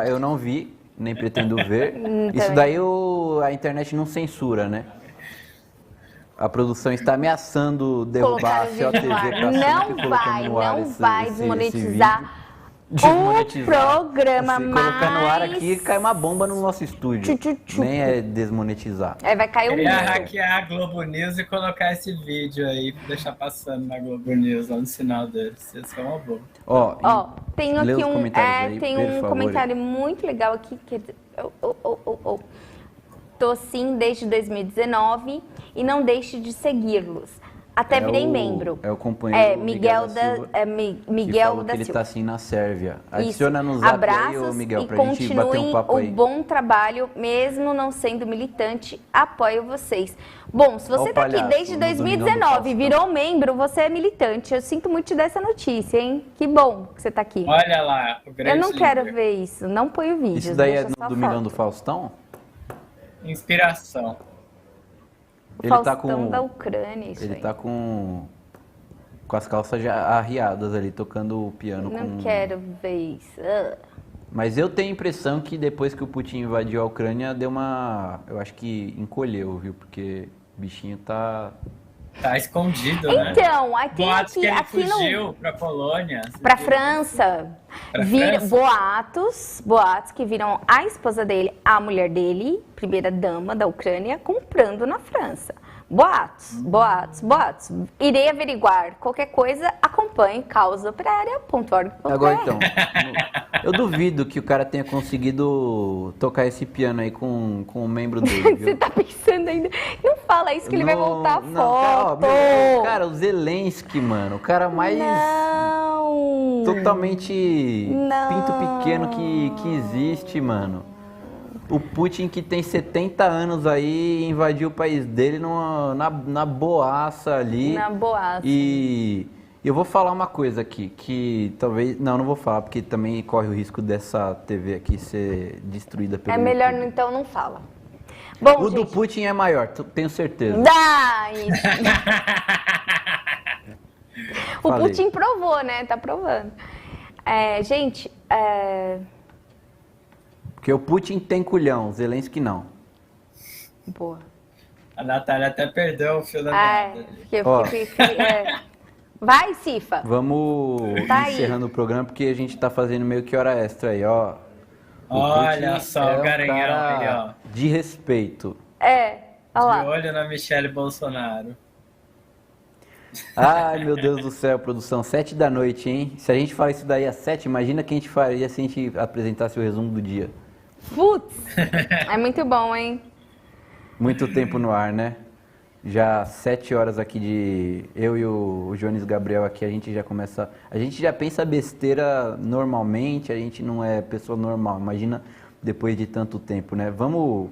eu não vi, nem pretendo ver. Isso Também. daí a internet não censura, né? A produção está ameaçando derrubar a colocar o vídeo no ar. COTV para sempre, colocando no ar Não esse- vai esse desmonetizar vídeo. o Desmonetizar. programa Se colocar no ar mais... aqui, cai uma bomba no nosso estúdio. Tchu. Nem é desmonetizar. Aí vai cair o Queria mundo. hackear a Globo News e colocar esse vídeo aí, deixar passando na Globo News, lá no sinal deles. Isso é uma boa. Ó, tem lê aqui os comentários aí, tem por um favor. comentário muito legal aqui. Tô sim desde 2019 e não deixe de segui-los. Até virei membro. É o companheiro Miguel da Silva, que Miguel falou da que ele Silva. tá assim na Sérvia. Isso. Adiciona no zap aí, Abraços ô Miguel, e pra gente bater um continuem papo o aí. bom trabalho, mesmo não sendo militante, apoio vocês. Bom, se Ó você o tá aqui palhaço desde no Domingão do 2019 e Faustão. virou membro, você é militante. Eu sinto muito te dar essa notícia, hein? Que bom que você tá aqui. Olha lá, o grande Eu não quero líder. ver isso, não põe o vídeo. Isso daí deixa é só no a Domingão foto. do Faustão? Inspiração. Ele tá Faustão com... da Ucrânia, isso Ele aí. tá com as calças já arriadas ali, tocando o piano. Não com... quero ver isso. Mas eu tenho a impressão que depois que o Putin invadiu a Ucrânia, deu uma... Eu acho que encolheu, viu? Porque o bichinho tá... Tá escondido, né? Então, aqui, Boatos que ele aqui no... fugiu pra Polônia. Pra França. Pra França? Boatos que viram a esposa dele, a mulher dele, primeira dama da Ucrânia, comprando na França. Boatos. Irei averiguar. Qualquer coisa, acompanhe causaoperária.org.br. Agora então, eu duvido que o cara tenha conseguido tocar esse piano aí com um membro dele, Você viu? tá pensando ainda? Não fala isso que ele vai voltar a Não, cara, ó, foto. cara, o Zelensky, mano, o cara mais Não. totalmente Não. pinto pequeno que existe, mano. O Putin, que tem 70 anos aí, invadiu o país dele na boaça ali. Na boaça. E eu vou falar uma coisa aqui, que talvez... Não vou falar, porque também corre o risco dessa TV aqui ser destruída pelo É melhor, YouTube. então, não fala. Bom, O do gente, Putin é maior, tenho certeza. Dai! O Falei. Putin provou, né? Tá provando. Gente, Porque o Putin tem culhão, Zelensky não. boa. A Natália até perdeu o fio da Ah, meada. Ó. Vai, Cifa. Vamos Tá aí. encerrando o programa, porque a gente tá fazendo meio que hora extra aí, ó. O Olha Putin só, é o um Garanhão cara aí, ó. de respeito. Olha De lá. olho na Michelle Bolsonaro. Ai, meu Deus do céu, produção, 7 da noite, hein? Se a gente fala isso daí às 7, imagina o que a gente faria se a gente apresentasse o resumo do dia. Putz, é muito bom, hein? Muito tempo no ar, né? Já 7 horas aqui de... Eu e o Jones Gabriel aqui, a gente já começa... A gente já pensa besteira normalmente, a gente não é pessoa normal. Imagina depois de tanto tempo, né? Vamos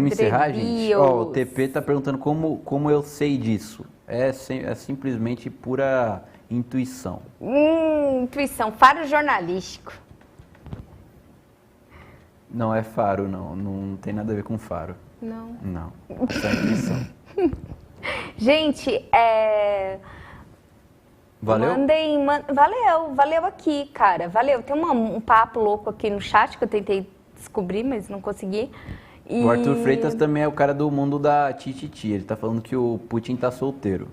encerrar, gente? Ó, o TP tá perguntando como eu sei disso. É simplesmente pura intuição. Intuição, faro jornalístico. Não é faro, não. Não tem nada a ver com faro. Não. Não. Só intuição. Gente, Valeu? Valeu aqui, cara. Valeu. Tem um papo louco aqui no chat que eu tentei descobrir, mas não consegui. E... O Arthur Freitas também é o cara do mundo da Tititi. Ele tá falando que o Putin tá solteiro.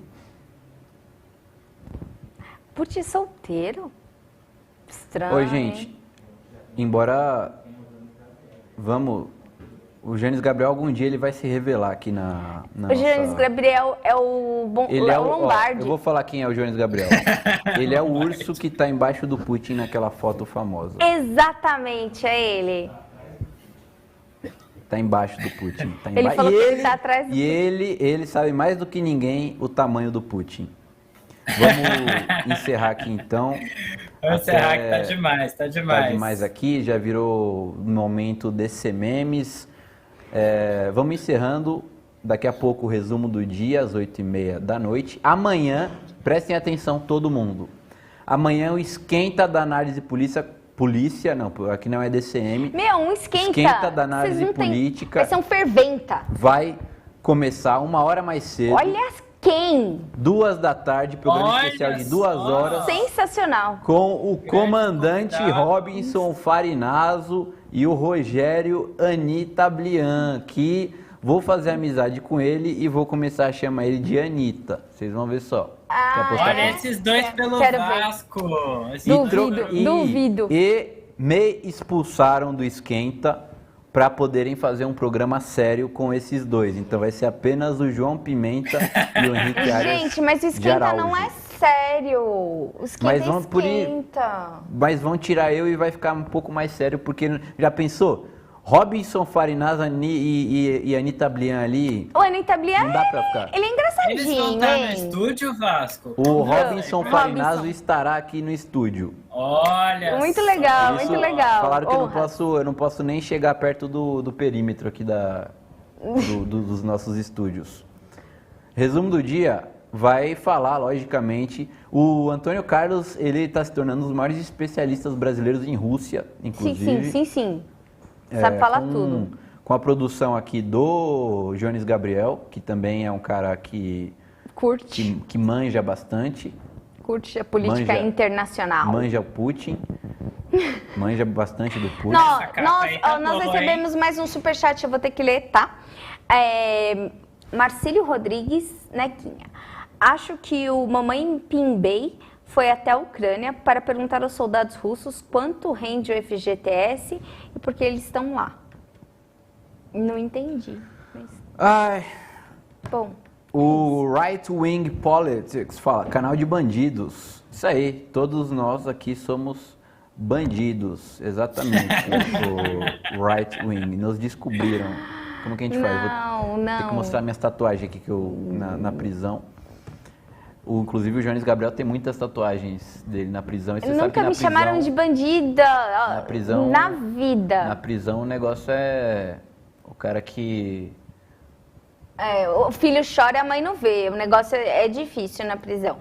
Putin solteiro? Estranho. Oi, gente. Embora... Vamos... O Jones Gabriel, algum dia, ele vai se revelar aqui na O Jones Gabriel é o Ele é o Lombardi. eu vou falar quem é o Jones Gabriel. Ele é o urso que tá embaixo do Putin naquela foto famosa. Exatamente, é ele. Tá embaixo do Putin. Tá Ele falou que ele tá atrás do E ele sabe mais do que ninguém o tamanho do Putin. Vamos encerrar aqui então. Vamos encerrar que tá demais, tá demais. Tá demais aqui, já virou momento DC Memes. Vamos encerrando. Daqui a pouco o resumo do dia, às 8h30 da noite. Amanhã, prestem atenção todo mundo. Amanhã o esquenta da análise polícia, não, aqui não é DCM. Um esquenta. Esquenta da análise política. Vai ser um ferventa. Vai começar 1 hora mais cedo. Olha quem? 2 da tarde, programa especial de 2 horas. Sensacional. Com o comandante Robinson Farinazo e o Rogério Anitablian, que vou fazer amizade com ele e vou começar a chamar ele de Anitta. Vocês vão ver só. Olha esses dois pelo Vasco. Duvido. E me expulsaram do Esquenta para poderem fazer um programa sério com esses dois. Então vai ser apenas o João Pimenta e o Henrique Arias. Gente, mas o Esquenta não é sério. O Esquenta Mas vão tirar eu e vai ficar um pouco mais sério, porque já pensou? Robinson Farinazo e Anitta Blian ali. O Anitta Blian, não dá pra ficar. Ele é engraçadinho, Eles vão estar no estúdio, Vasco? O Robinson Farinazo estará aqui no estúdio. Olha, muito legal, muito legal. Falaram que eu não posso nem chegar perto do perímetro aqui dos nossos estúdios. Resumo do dia, vai falar, logicamente, o Antônio Carlos, ele está se tornando um dos maiores especialistas brasileiros em Rússia, inclusive. Sim. Sabe falar tudo. Com a produção aqui do Jones Gabriel, que também é um cara que que manja bastante. Curte a política internacional. Manja o Putin. Manja bastante do Putin. Nós recebemos mais um superchat, eu vou ter que ler, tá? Marcílio Rodrigues, Nequinha. Acho que o Mamãe Pimbei foi até a Ucrânia para perguntar aos soldados russos quanto rende o FGTS e por que eles estão lá. Não entendi. Mas... Bom. O Right Wing Politics fala, canal de bandidos. Isso aí, todos nós aqui somos bandidos. Exatamente, o Right Wing. Nos descobriram. Como que a gente faz? Vou ter que mostrar minhas tatuagens aqui que na prisão. Inclusive o Jones Gabriel tem muitas tatuagens dele na prisão. E você nunca me chamaram de bandida na prisão, na vida. Na prisão o negócio é o cara que... o filho chora e a mãe não vê. O negócio é difícil na prisão.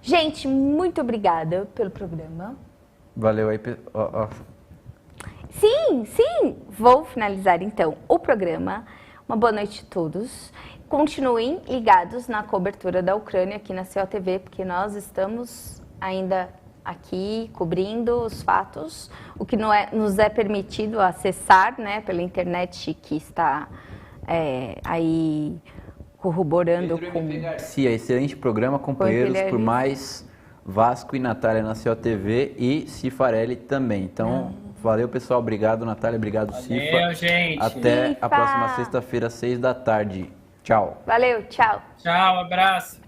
Gente, muito obrigada pelo programa. Valeu aí. Sim. Vou finalizar então o programa. Uma boa noite a todos. Continuem ligados na cobertura da Ucrânia aqui na COTV, porque nós estamos ainda aqui cobrindo os fatos, o que nos é permitido acessar, né, pela internet que está aí corroborando Pedro com... MP Garcia, excelente programa, companheiros, por mais Vasco e Natália na COTV e Cifarelli também. Então, valeu pessoal, obrigado Natália, obrigado Cifa. Valeu, gente. Até a próxima sexta-feira, 6 da tarde. Tchau. Valeu, tchau. Tchau, abraço.